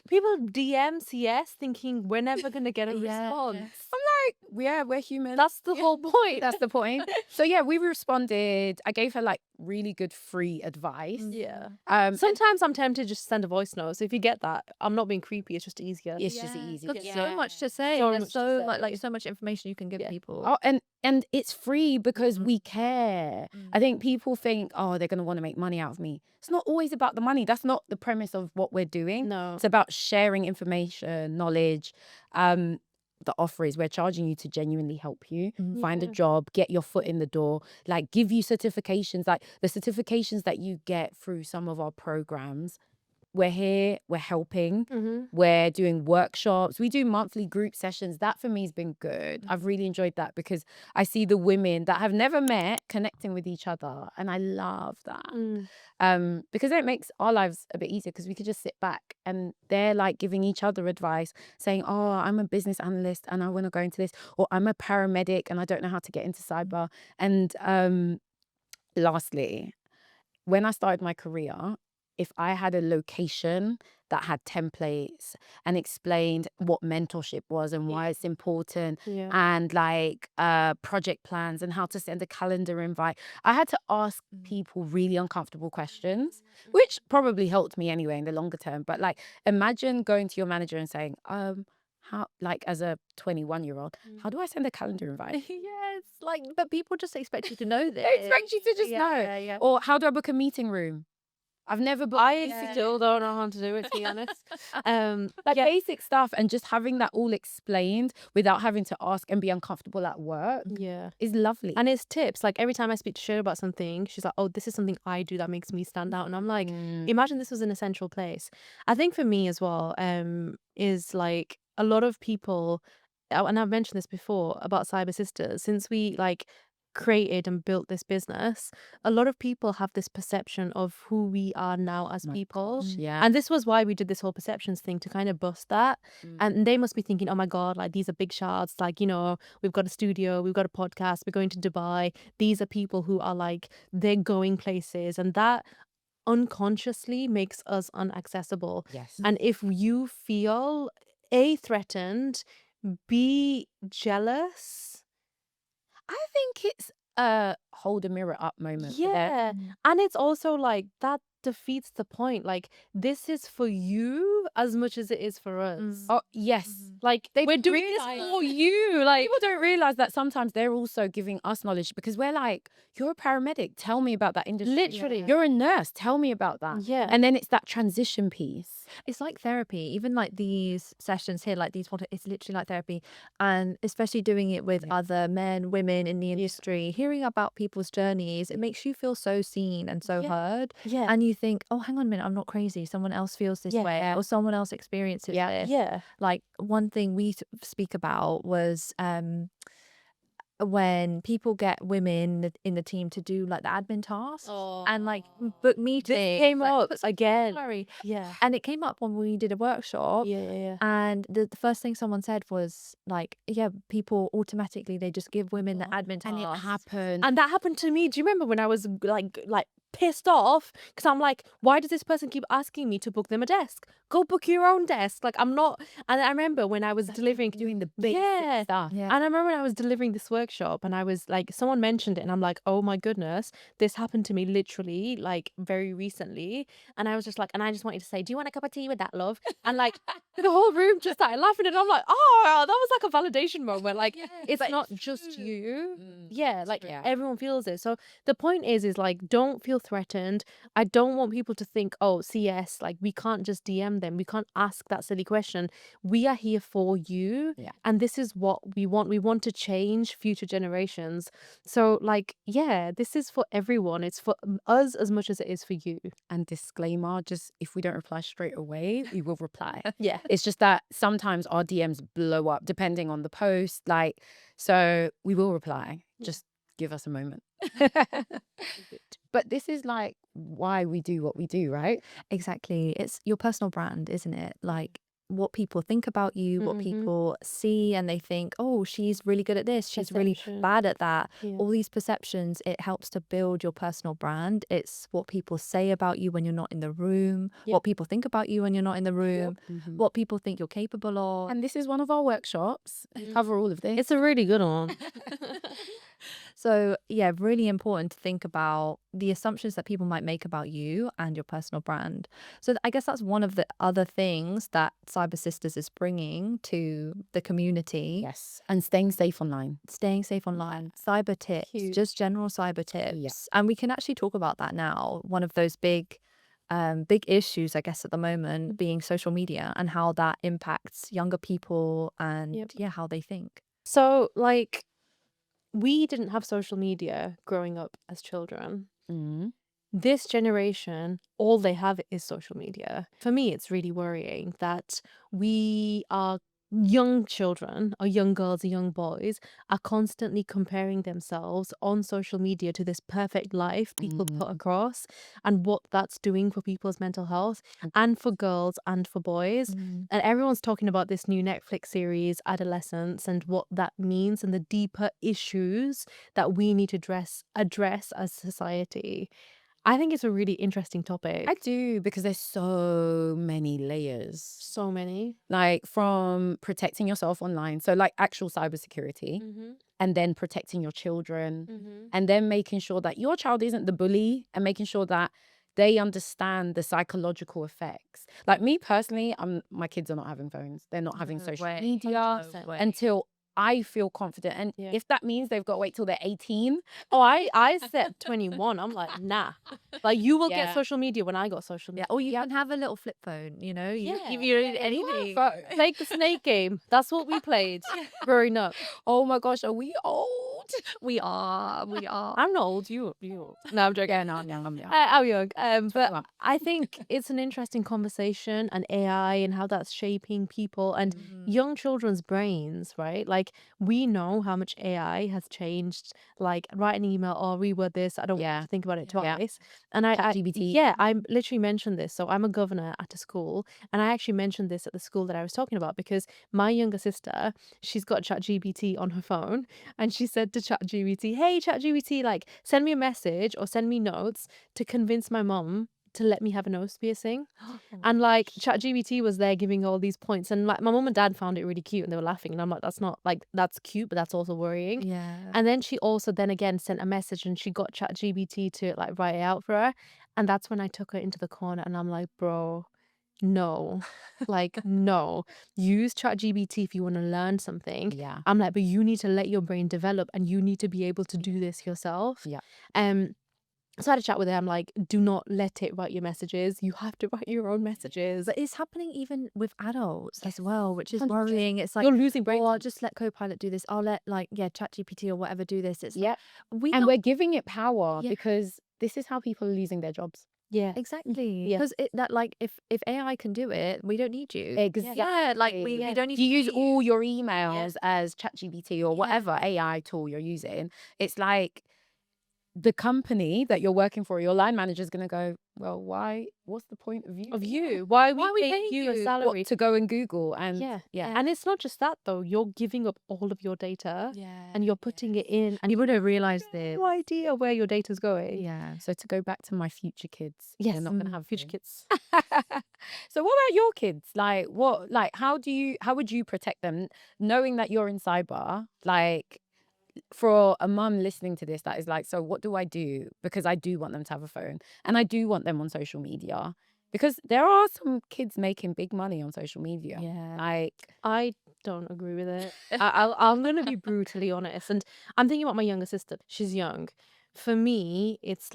A: people DM CS thinking we're never gonna get a
C: Yeah.
A: response.
B: I'm like, yeah, we're human.
A: That's the whole point.
B: That's the point. So yeah, we responded. I gave her like really good free advice.
A: Yeah.
B: And
A: Sometimes I'm tempted to just send a voice note. So if you get that, I'm not being creepy. It's just easier.
B: it's just easy.
C: There's
B: Yeah.
C: so much to say.
A: So
C: There's
A: much to
C: so
A: say.
C: much, like so much information you can give
A: Yeah.
C: people.
B: Oh, and it's free because we care. I think people think, oh, they're gonna want to make money out of me. It's not always about the money. That's not the premise of what we're doing.
A: No.
B: It's about sharing information, knowledge. The offer is we're charging you to genuinely help you find a
A: Yeah.
B: job, get your foot in the door, like give you certifications, like the certifications that you get through some of our programs. We're here, we're helping, we're doing workshops, we do monthly group sessions. That for me has been good. I've really enjoyed that because I see the women that have never met connecting with each other, and I love that. Because it makes our lives a bit easier because we could just sit back and they're like giving each other advice, saying, oh, I'm a business analyst and I want to go into this, or I'm a paramedic and I don't know how to get into cyber. And lastly, when I started my career, if I had a location that had templates and explained what mentorship was and why it's important,
A: Yeah.
B: and like project plans and how to send a calendar invite, I had to ask people really uncomfortable questions, which probably helped me anyway in the longer term. But like, imagine going to your manager and saying, how, like, as a 21-year-old, how do I send a calendar invite?
C: Yes, like, but people just expect you to know this.
B: They expect you to just know.
C: Yeah.
B: Or how do I book a meeting room? I've never booked.
A: I still don't know how to do it, to be honest.
B: Like
A: Yeah,
B: basic stuff, and just having that all explained without having to ask and be uncomfortable at work
A: yeah.
B: is lovely.
A: And it's tips. Like every time I speak to Shayla about something, she's like, "Oh, this is something I do that makes me stand out." And I'm like, imagine this was an essential place. I think for me as well, is like a lot of people, and I've mentioned this before about Cyber Sisters, since we like created and built this business, a lot of people have this perception of who we are now as
B: My
A: people.
B: gosh, yeah.
A: And this was why we did this whole perceptions thing, to kind of bust that. And they must be thinking, oh my God, like these are big shots. Like, we've got a studio, we've got a podcast, we're going to Dubai. These are people who are like, they're going places. And that unconsciously makes us unaccessible.
B: Yes.
A: And if you feel A, threatened, B, jealous,
B: I think it's a hold a mirror up moment for them.
A: yeah. And it's also like that defeats the point. Like, this is for you as much as it is for us.
B: Oh, yes.
A: Like,
B: They
A: we're
B: don't
A: doing this
B: realise.
A: for you. Like,
B: People don't realize that sometimes they're also giving us knowledge, because we're like, you're a paramedic, tell me about that industry.
A: literally.
B: You're a nurse, tell me about that.
A: Yeah.
B: And then it's that transition piece.
C: It's like therapy. Even like these sessions here, like these it's literally like therapy. And especially doing it with other men, women in the industry, hearing about people's journeys, it makes you feel so seen and so heard.
A: Yeah.
C: And you think, oh, hang on a minute, I'm not crazy. Someone else feels this way,
B: Yeah.
C: or someone else experiences this.
A: Yeah.
C: Like one thing we speak about was when people get women in the team to do like the admin tasks and like book meetings.
A: This came
C: like,
A: up
C: put something
A: again.
C: Sorry.
A: Yeah.
C: And it came up when we did a workshop.
A: Yeah.
C: And the first thing someone said was like, yeah, people automatically, they just give women the admin tasks.
B: And it happened.
A: And that happened to me. Do you remember when I was like pissed off? Because I'm like, why does this person keep asking me to book them a desk? Go book your own desk. Like, I'm not. And I remember when I was delivering,
B: doing the basic stuff.
C: Yeah.
A: and I remember when I was delivering this workshop, and I was like, someone mentioned it, and I'm like, oh my goodness, this happened to me literally like very recently. And I was just like, and I just wanted to say, do you want a cup of tea with that, love? And like, the whole room just started laughing, and I'm like, oh, that was like a validation moment. Like, it's not just you. Yeah, like everyone feels it. So the point is like, don't feel threatened. I don't want people to think, oh, CS, like we can't just DM them. We can't ask that silly question. We are here for you.
B: Yeah.
A: And this is what we want. We want to change future generations. So like, yeah, this is for everyone. It's for us as much as it is for you.
B: And disclaimer, just if we don't reply straight away, we will reply.
A: Yeah.
B: It's just that sometimes our DMs blow up depending on the post. Like, so we will reply. Just give us a moment. But this is like why we do what we do, right?
C: Exactly. It's your personal brand, isn't it? Like what people think about you, what people see, and they think, oh, she's really good at this, she's really
A: Perception.
C: bad at that.
A: Yeah.
C: All these perceptions, it helps to build your personal brand. It's what people say about you when you're not in the room, what people think about you when you're not in the room, what people think you're capable of.
B: And this is one of our workshops. Cover all of this.
A: It's a really good one.
C: So yeah, really important to think about the assumptions that people might make about you and your personal brand. So I guess that's one of the other things that Cyber Sisters is bringing to the community.
B: Yes. And staying safe online.
C: Staying safe online, cyber tips,
A: Huge.
C: just general cyber tips. And we can actually talk about that now. One of those big issues, I guess, at the moment being social media and how that impacts younger people and how they think.
A: So like, we didn't have social media growing up as children. This generation, all they have is social media. For me, it's really worrying that we are young children or young girls or young boys are constantly comparing themselves on social media to this perfect life people put across, and what that's doing for people's mental health and for girls and for boys. And everyone's talking about this new Netflix series, Adolescence, and what that means and the deeper issues that we need to address as society. I think it's a really interesting topic.
B: I do, because there's so many layers.
A: So many.
B: Like from protecting yourself online, so like actual cybersecurity, and then protecting your children, and then making sure that your child isn't the bully, and making sure that they understand the psychological effects. Like me personally, my kids are not having phones. They're not having
C: No
B: social
C: way.
B: media
A: 100%.
C: way.
B: until I feel confident. And
A: Yeah.
B: if that means they've got to wait till they're 18,
A: Oh, I set 21. I'm like, nah. Like, you will get
B: Yeah.
A: social media when I got social
C: Yeah,
A: media.
C: or you can have a little flip phone, you know? You
A: Yeah.
C: you
B: you
C: don't need anything.
A: Play the snake game. That's what we played growing up.
B: Oh my gosh, are we old?
C: We are.
A: I'm not old. You. No, I'm joking.
B: Yeah, no, I'm young. I'm young.
A: I'm young. But
B: 21.
A: I think it's an interesting conversation, and AI and how that's shaping people and young children's brains, right? Like, we know how much AI has changed, like write an email or reword this. I don't want
B: Yeah.
A: to think about it
B: Yeah.
A: twice. And I
B: ChatGPT.
A: yeah, I literally mentioned this. So I'm a governor at a school, and I actually mentioned this at the school that I was talking about because my younger sister, she's got ChatGPT on her phone, and she said to ChatGPT, "Hey, ChatGPT, like send me a message or send me notes to convince my mom to let me have a nose piercing." And like ChatGPT was there giving all these points, and like my mom and dad found it really cute and they were laughing, and I'm like, that's not like that's cute, but that's also worrying.
C: Yeah.
A: And then she also then again sent a message and she got ChatGPT to like write it out for her. And that's when I took her into the corner and I'm like, bro, no. Like, no. Use ChatGPT if you want to learn something.
B: Yeah.
A: I'm like, but you need to let your brain develop and you need to be able to do this yourself.
B: Yeah.
A: So I had a chat with her. I'm like, do not let it write your messages. You have to write your own messages.
C: But it's happening even with adults as well, which is
A: 100%.
C: worrying. It's like,
A: You're losing brain.
C: oh, I'll just let Copilot do this. I'll let ChatGPT or whatever do this. It's
B: Yeah.
C: we
B: And
C: not
B: we're giving it power
C: Yeah.
B: because this is how people are losing their jobs.
A: Yeah.
C: exactly
A: Yeah.
C: because if AI can do it, we don't need you.
B: Exactly.
C: Yeah, like we don't need
B: If you
C: to
B: use
C: be
B: all your emails as ChatGPT or whatever
C: Yeah.
B: AI tool you're using, it's like the company that you're working for, your line manager is going to go, well, why? What's the point of you?
A: Of you. Why
C: Why
A: are
C: are
A: we
C: we
A: paying
C: paying
A: you a
C: you?
A: salary?
B: What, to go and Google and
A: Yeah.
B: yeah.
A: And it's not just that though. You're giving up all of your data and you're putting it in, and
C: People don't realize this.
A: no idea where your data's going.
C: Yeah.
B: So to go back to my future kids,
A: Yes.
B: they're not going to have
A: future
B: phones.
A: kids.
B: So what about your kids? Like how would you protect them knowing that you're in cyber? Like for a mum listening to this that is like, so what do I do? Because I do want them to have a phone and I do want them on social media. Because there are some kids making big money on social media.
C: Yeah.
B: Like
A: I don't agree with it. I'm going to be brutally honest. And I'm thinking about my younger sister. She's young. For me, it's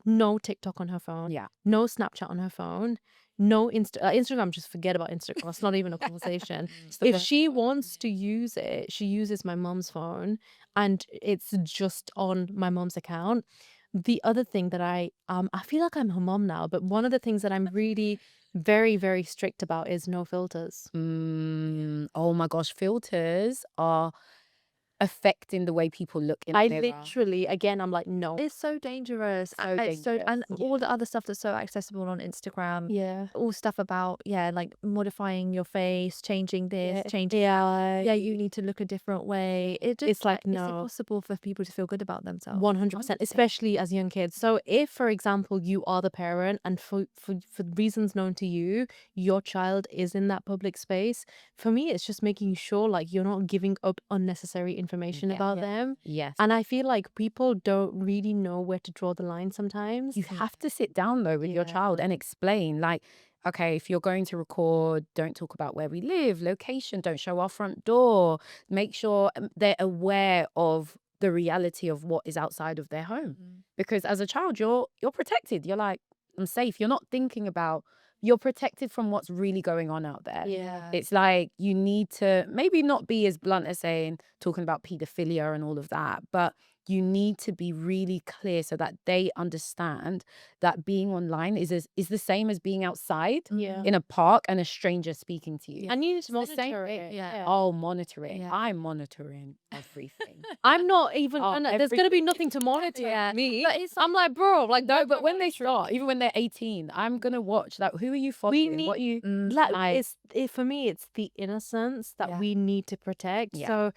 A: no TikTok on her phone.
B: Yeah.
A: No Snapchat on her phone. No Instagram. Just forget about Instagram. It's not even a conversation. If she wants to use it, she uses my mom's phone, and it's just on my mom's account. The other thing that I feel like I'm her mom now, but one of the things that I'm really very, very strict about is no filters.
B: Oh my gosh, filters are affecting the way people look in
A: I
B: the mirror.
A: literally, again, I'm like, no.
C: It's so dangerous.
B: So
C: And it's and
B: dangerous.
C: all the other stuff that's so accessible on Instagram.
A: Yeah.
C: All stuff about, like modifying your face, changing this, changing
A: Yeah.
C: yeah, you need to look a different way.
A: It's like,
C: it's
A: no.
C: impossible for people to feel good about themselves.
A: 100%, especially as young kids. So if, for example, you are the parent and for reasons known to you, your child is in that public space, for me, it's just making sure like you're not giving up unnecessary information about them.
B: Yes.
A: And I feel like people don't really know where to draw the line sometimes.
B: You have to sit down though with your child and explain like, okay, if you're going to record, don't talk about where we live, location, don't show our front door. Make sure they're aware of the reality of what is outside of their home. Because as a child, you're protected. You're like, I'm safe. You're not thinking about, you're protected from what's really going on out there.
A: Yeah.
B: It's like you need to maybe not be as blunt as saying, talking about pedophilia and all of that, but you need to be really clear so that they understand that being online is the same as being outside
A: Yeah.
B: in a park and a stranger speaking to you.
A: And you need to
B: It's the same
A: monitor
B: thing.
A: it.
C: Yeah.
B: Oh, monitor it.
C: Yeah.
B: I'm monitoring everything.
A: I'm not even
B: Oh,
A: gonna, there's gonna be nothing to monitor
C: Yeah.
A: me.
C: But it's
A: I'm like, bro, like
B: No, but when they start, even when they're 18, I'm gonna watch that. Who are you following?
A: need-
B: What are you
A: like for me it's the innocence that we need to protect.
B: Yeah.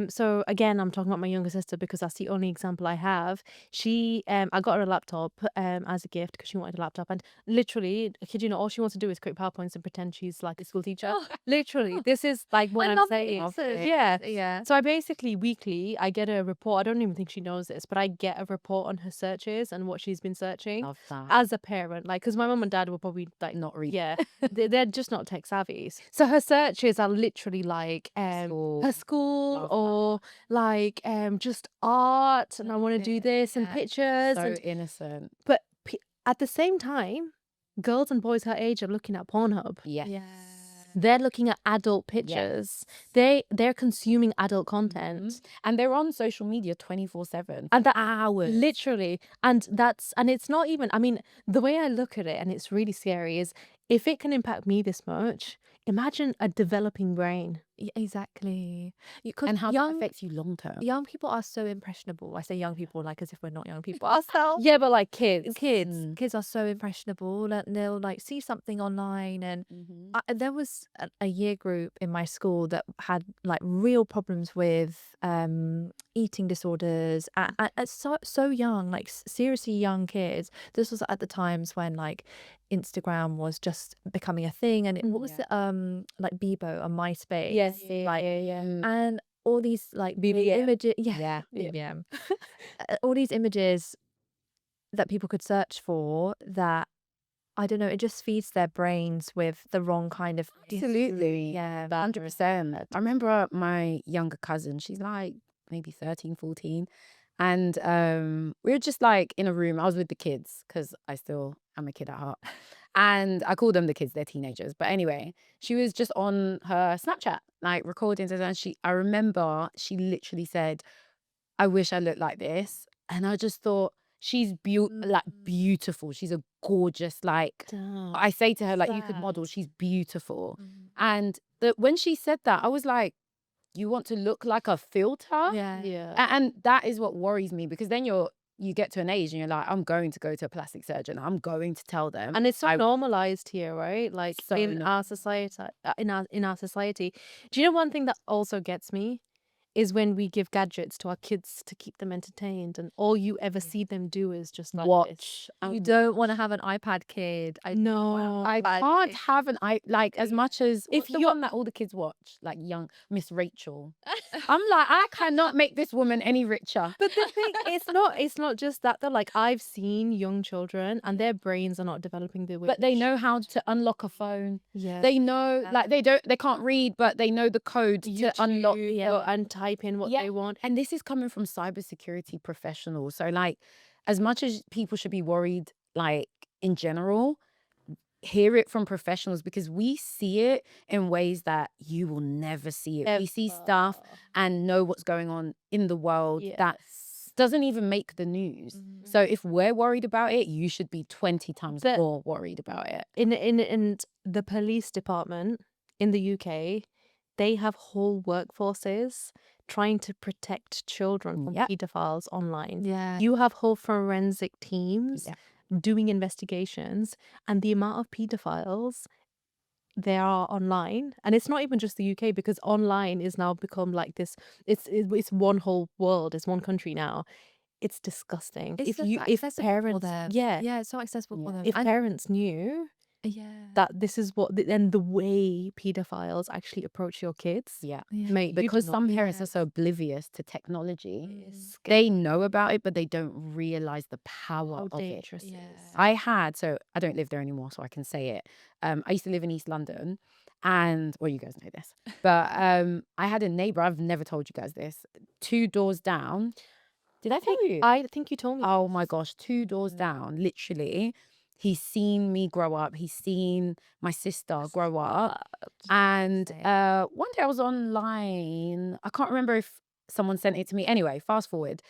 A: So again, I'm talking about my younger sister because that's the the only example I have. I got her a laptop as a gift because she wanted a laptop, and literally, I kid you not, all she wants to do is create PowerPoints and pretend she's like a school teacher.
C: Oh,
A: Literally, this is like what
C: I
A: I'm
C: love
A: saying.
C: it.
A: Yeah.
C: Yeah.
A: So I basically weekly I get a report. I don't even think she knows this, but I get a report on her searches and what she's been searching
B: Love that.
A: as a parent. Like, because my mum and dad will probably like
B: Not read.
A: yeah, they're just not tech savvy. So her searches are literally like
B: School.
A: her school
B: Love
A: or like just art, and I want to do this and
C: Yeah.
A: pictures.
B: So
A: And
B: innocent.
A: but at the same time, girls and boys her age are looking at Pornhub.
B: Yes.
C: Yeah.
A: They're looking at adult pictures. They're consuming adult content.
B: Mhm. And they're on social media 24/7.
A: And that
B: hours.
A: literally, and it's not even, I mean, the way I look at it, and it's really scary, is if it can impact me this much, imagine a developing brain.
C: Exactly. Because
B: And how that affects you long term.
C: young people are so impressionable. I say young people like as if we're not young people ourselves.
A: Yeah, but like kids.
C: Kids are so impressionable, and they'll like see something online. And there was a year group in my school that had like real problems with eating disorders at so young, like seriously young kids. This was at the times when like Instagram was just becoming a thing, and what was
B: Yeah.
C: it, like Bebo and MySpace.
A: Yes,
C: like
A: yeah.
C: and all these like
A: BBM.
C: images,
B: Yeah.
C: BBM. All these images that people could search for that, I don't know, it just feeds their brains with the wrong kind of
B: Absolutely.
C: yeah.
B: 100%. I remember my younger cousin, she's like maybe 13, 14. And we were just like in a room. I was with the kids because I still am a kid at heart. And I call them the kids, they're teenagers. But anyway, she was just on her Snapchat, like recording. And I remember she literally said, I wish I looked like this. And I just thought, she's beautiful. She's a gorgeous, like, I say to her, like, you could model, she's beautiful. And when she said that, I was like, you want to look like a filter?
C: Yeah.
B: And that is what worries me, because then you get to an age and you're like, I'm going to go to a plastic surgeon. I'm going to tell them.
A: And it's so normalized here, right? Like
B: So
A: in our society, in our society. Do you know one thing that also gets me is when we give gadgets to our kids to keep them entertained, and all you ever see them do is just like
B: watch.
C: You don't want to have an iPad kid.
A: No,
B: I can't have an like as much as
A: If
B: if the
A: you're-
B: one that all the kids watch, like young Miss Rachel. I'm like, I cannot make this woman any richer.
A: But the thing, it's not just that though. Like I've seen young children and their brains are not developing the way.
B: But they know how to unlock a phone.
A: Yeah.
B: They know, like they can't read, but they know the code to unlock
A: and type in what they want.
B: And this is coming from cybersecurity professionals. So like, as much as people should be worried, like in general, hear it from professionals, because we see it in ways that you will never see it. We see stuff and know what's going on in the world that doesn't even make the news. So if we're worried about it, you should be 20 times more worried about it.
A: In the police department in the UK, they have whole workforces trying to protect children from pedophiles online.
C: Yeah.
A: You have whole forensic teams doing investigations, and the amount of pedophiles there are online, and it's not even just the UK, because online is now become like this. It's one whole world. It's one country now. It's disgusting.
C: It's
A: If parents,
C: yeah, it's so accessible for them.
A: if parents knew that this is what and the way pedophiles actually approach your kids, mate,
B: because some parents are so oblivious to technology, they know about it, but they don't realize the power of it. So I don't live there anymore, so I can say it. I used to live in East London, and well, you guys know this, but I had a neighbor. I've never told you guys this. 2 doors down. Did I tell you?
A: I think you told me.
B: Oh my gosh, 2 doors down, literally. He's seen me grow up. He's seen my sister grow up. And one day I was online. I can't remember if someone sent it to me. Anyway, fast forward.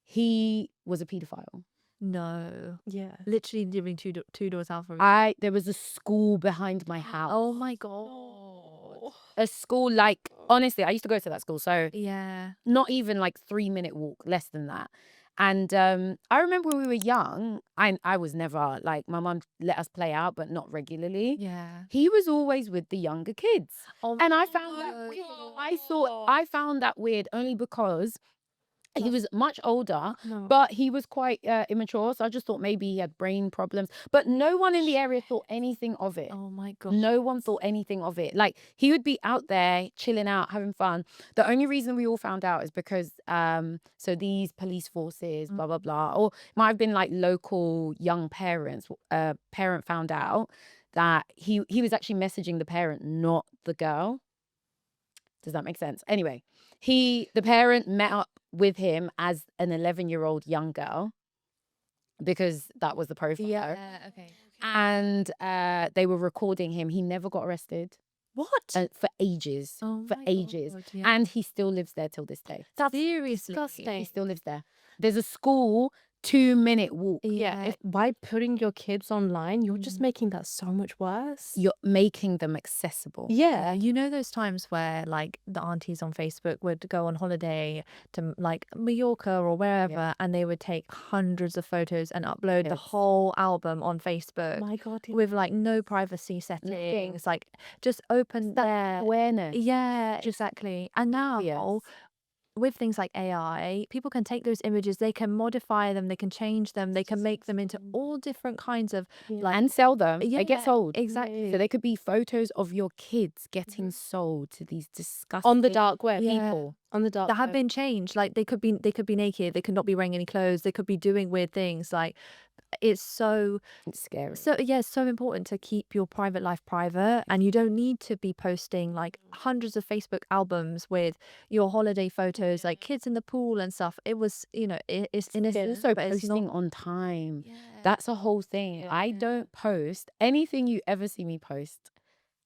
B: He was a pedophile.
C: No.
A: Yeah.
C: Literally living two doors out from me.
B: There was a school behind my house.
C: Oh my God.
B: A school, like, honestly, I used to go to that school. So
C: Yeah.
B: not even like 3-minute walk, less than that. And I remember when we were young, I was never, like, my mum let us play out, but not regularly.
C: Yeah.
B: He was always with the younger kids.
C: Oh,
B: And I found that weird. I found that weird only because He was much older,
A: No.
B: but he was quite immature. So I just thought maybe he had brain problems. But no one in the area thought anything of it.
C: Oh my gosh.
B: No one thought anything of it. Like, he would be out there chilling out, having fun. The only reason we all found out is because so these police forces, blah blah blah, or it might have been like local young parents. Parent found out that he was actually messaging the parent, not the girl. Does that make sense? Anyway, the parent met up with him as an 11-year-old young girl because that was the profile.
C: Yeah. Okay.
B: And they were recording him. He never got arrested
A: What?
B: for ages.
C: Oh
B: For
C: my
B: ages.
C: God, yeah.
B: And he still lives there till this day.
A: That's
C: Seriously.
B: He
A: disgusting.
B: still lives there. There's a school 2-minute walk.
A: Yeah, if by putting your kids online, you're just making that so much worse.
B: You're making them accessible.
A: Yeah.
C: You know those times where like the aunties on Facebook would go on holiday to like Mallorca or wherever, and they would take hundreds of photos and upload the
B: Yes.
C: whole album on Facebook
A: My God.
C: with like no privacy settings, like just open there.
B: Awareness.
C: Yeah, exactly. And now
B: Yes.
C: with things like AI, people can take those images, they can modify them, they can change them, they can make them into all different kinds of like
B: And sell them. They get
C: Yeah,
B: sold.
C: exactly.
B: So they could be photos of your kids getting sold to these disgusting
A: On the dark web.
C: Yeah.
B: people.
A: On the dark
C: that have
A: web.
C: been changed. Like they could be naked, they could not be wearing any clothes, they could be doing weird things. Like it's so
B: It's scary.
C: yeah, it's so important to keep your private life private, and you don't need to be posting like hundreds of Facebook albums with your holiday photos, like kids in the pool and stuff. It was, it's innocent,
B: Also
C: but it's
B: posting
C: not.
B: on time.
C: Yeah.
B: That's a whole thing.
A: Yeah.
B: I don't post anything you ever see me post.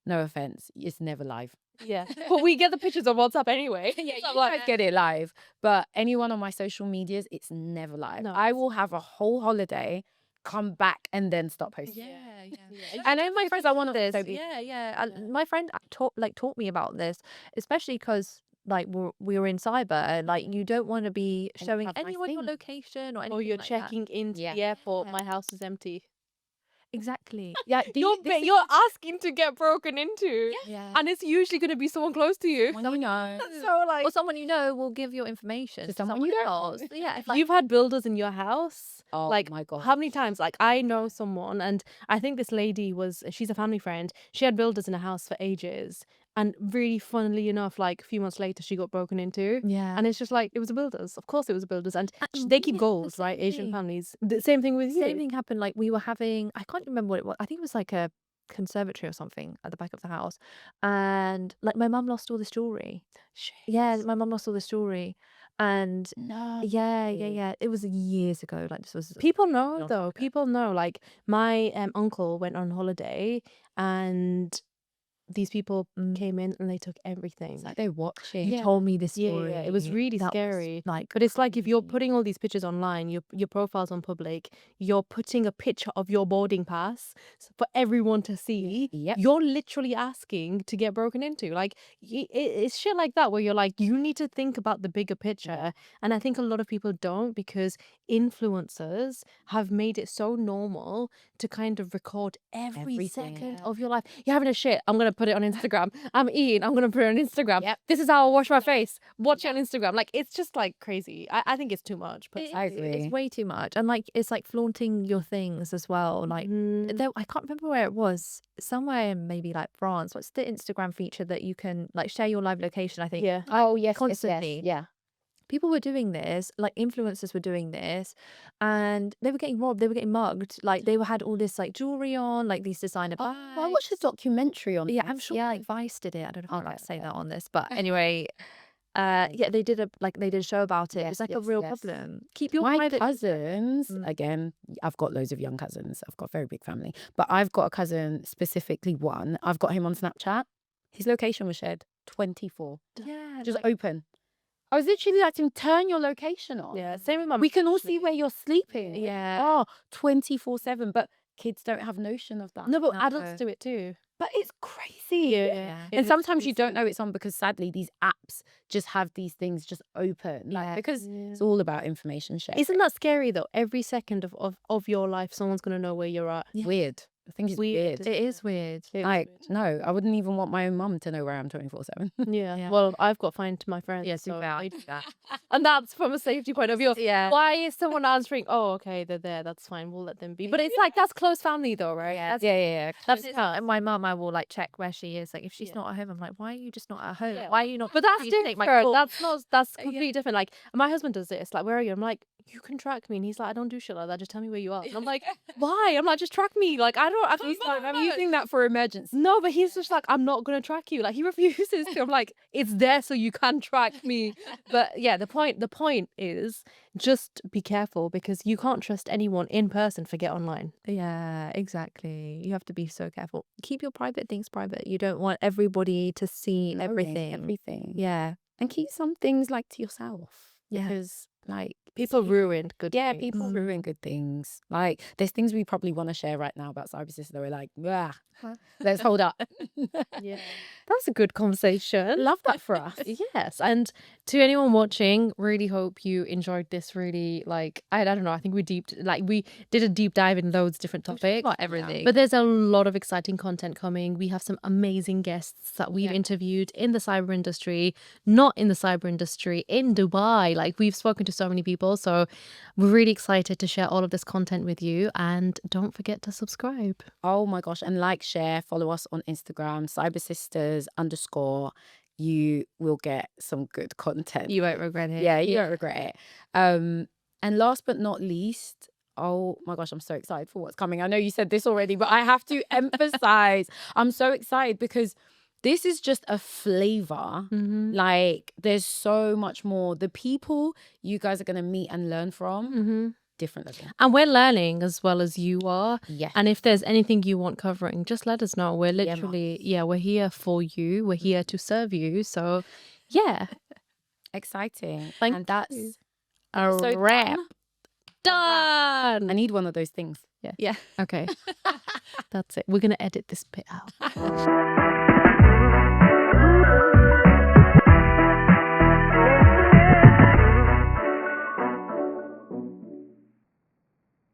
B: No offense, it's never live.
A: Yeah. But we get the pictures on WhatsApp anyway.
B: Yeah,
A: So
B: you
A: I'm
B: guys get it live, but anyone on my social medias, it's never live.
A: No,
B: I will have a whole holiday, come back, and then start posting.
C: Yeah.
B: And then my friends, I want
C: This,
B: to be
C: yeah. My friend taught me about this, especially because like we were in cyber. Like you don't want to be
B: And
C: showing
B: have nice
C: anyone your
B: things.
C: location or anything
A: Or you're
C: like that.
A: checking into
B: Yeah.
A: the airport,
C: Yeah.
A: my house is empty.
C: Exactly.
B: Yeah,
A: You're asking to get broken into.
C: Yeah.
A: And it's usually going to be someone close to you.
B: No, no.
A: So like,
C: Or someone you know will give your information
B: To
C: to
B: someone
C: someone
B: you don't know.
C: else. Yeah. If, like,
A: you've had builders in your house.
B: Oh
A: Like,
B: my god.
A: how many times? Like, I know someone, and I think this lady she's a family friend. She had builders in a house for ages. And really funnily enough, like a few months later, she got broken into.
C: yeah.
A: And it's just like, it was a builders. Of course it was a builders. And
C: And
A: they keep
C: yeah,
A: goals,
C: the
A: right?
C: same
A: Asian
C: thing.
A: families. The same thing with you.
C: Same thing happened. Like we were having, I can't remember what it was. I think it was like a conservatory or something at the back of the house, and like my mum lost all this jewelry. Yeah, my mum lost all this jewelry, and
B: No.
C: yeah. It was years ago. Like this was
A: People
C: long
A: know
C: time
A: though.
C: ago.
A: People know. Like my uncle went on holiday, and these people came in and they took everything.
B: It's like they're watching.
C: You
A: Yeah.
C: told me this
A: Yeah,
C: story.
A: it was really
C: That was,
A: scary.
C: like,
A: But it's like if you're
C: crazy.
A: putting all these pictures online, your profile's on public, you're putting a picture of your boarding pass for everyone to see.
B: Yep.
A: You're literally asking to get broken into. Like it's shit like that where you're like, you need to think about the bigger picture. And I think a lot of people don't, because influencers have made it so normal to kind of record every
B: Everything.
A: second
C: Yeah.
A: of your life. You're having a shit. I'm gonna put it on Instagram. I'm eating. I'm gonna put it on Instagram.
B: Yep.
A: This is how I wash my face. Watch it on Instagram. Like it's just like crazy. I think it's too much. But
B: I agree.
C: It's way too much, and like it's like flaunting your things as well. Like I can't remember where it was. Somewhere in maybe like France. What's the Instagram feature that you can like share your live location? I think.
A: yeah.
B: Oh yes,
C: Constantly.
B: Yes, yeah.
C: People were doing this, like influencers were doing this, and they were getting robbed. They were getting mugged. Like they had all this like jewelry on, like these designer bags.
B: Oh, I watched a documentary on
C: Yeah,
B: this.
C: I'm sure like Vice did it. I don't know if I'm allowed to say
B: Okay.
C: that on this, but anyway, yeah, they did a show about it. It's like a
B: Yes,
C: real
B: yes.
C: problem. Keep your
B: My
C: private.
B: cousins, again, I've got loads of young cousins. I've got a very big family. But I've got a cousin, specifically one. I've got him on Snapchat. His location was shared 24.
C: Yeah,
B: Just
C: like,
B: open. I was literally like, to turn your location on.
A: Yeah. Same with my
B: We can all
A: mum,
B: see where you're sleeping.
C: Yeah.
B: Oh, 24/7. But kids don't have notion of that.
A: No, but
C: No.
A: adults do it too.
B: But it's crazy.
C: Yeah.
B: And sometimes you don't know it's on because sadly these apps just have these things just open. Like
C: Yeah.
B: because
A: Yeah.
B: it's all about information sharing.
A: Isn't that scary though? Every second of your life, someone's gonna know where you're at.
C: Yeah.
B: Weird. I think it's
A: Weird,
B: weird.
C: It is weird.
A: It is
B: Like,
A: weird.
B: no, I wouldn't even want my own mum to know where I am 24/7.
A: Yeah.
C: Yeah.
A: Well, I've got fine to my friends.
C: Yeah, to be
A: so
C: fair, I
A: I
C: do that.
A: and that's from a safety point of view.
C: Yeah.
A: Why is someone answering? Oh, okay, they're there. That's fine. We'll let them be. But it's like that's close family, though, right?
C: Yeah.
A: That's,
B: Yeah.
A: that's
C: And my mum, I will like check where she is. Like if she's
A: Yeah.
C: not at home, I'm like, why are you just not at home?
A: Yeah.
C: Why are you not?
A: But that's
C: free to take my
A: different.
C: call?
A: That's not. That's
C: Yeah.
A: completely different. Like my husband does this. Like, where are you? I'm like, you can track me, and he's like, I don't do shit like that. Just tell me where you are. And I'm like, why? I'm like, just track me. Like I don't.
B: He's like, I'm using that for emergency.
A: No, but he's just like, I'm not gonna track you. Like he refuses to. I'm like, it's there so you can track me. But yeah, the point is just be careful because you can't trust anyone in person. Forget online.
C: Yeah, exactly. You have to be so careful. Keep your private things private. You don't want everybody to see
B: Knowing
C: everything.
B: Everything.
C: Yeah.
B: And keep some things like to yourself.
C: Yeah.
B: Because like
A: People ruined good.
B: yeah,
A: things.
B: people ruin good things. Like there's things we probably want to share right now about Cyber Sister that we're like, ah, let's hold up.
A: Yeah, that's a good conversation.
B: Love that for us.
A: Yes, and to anyone watching, really hope you enjoyed this. Really, like I don't know. I think we did a deep dive in loads of different topics.
C: About everything.
A: But there's a lot of exciting content coming. We have some amazing guests that we've
C: Yeah.
A: interviewed in the cyber industry, not in the cyber industry, in Dubai. Like we've spoken to so many people. So we're really excited to share all of this content with you. And don't forget to subscribe.
B: Oh my gosh. And like, share, follow us on Instagram, cybersisters_. You will get some good content.
C: You won't regret it.
B: Yeah, you don't regret it. And last but not least, oh my gosh, I'm so excited for what's coming. I know you said this already, but I have to emphasize, I'm so excited because this is just a flavor. Like, there's so much more. The people you guys are going to meet and learn from, different level.
A: And we're learning as well as you are.
B: Yeah.
A: And if there's anything you want covering, just let us know. We're
B: DM us.
A: literally, we're here for you. We're here to serve you. So, yeah,
B: Exciting.
A: Thank
B: and that's
A: you.
B: a
A: a
B: wrap.
A: done.
B: I need one of those things.
A: Okay, that's it. We're going to edit this bit out.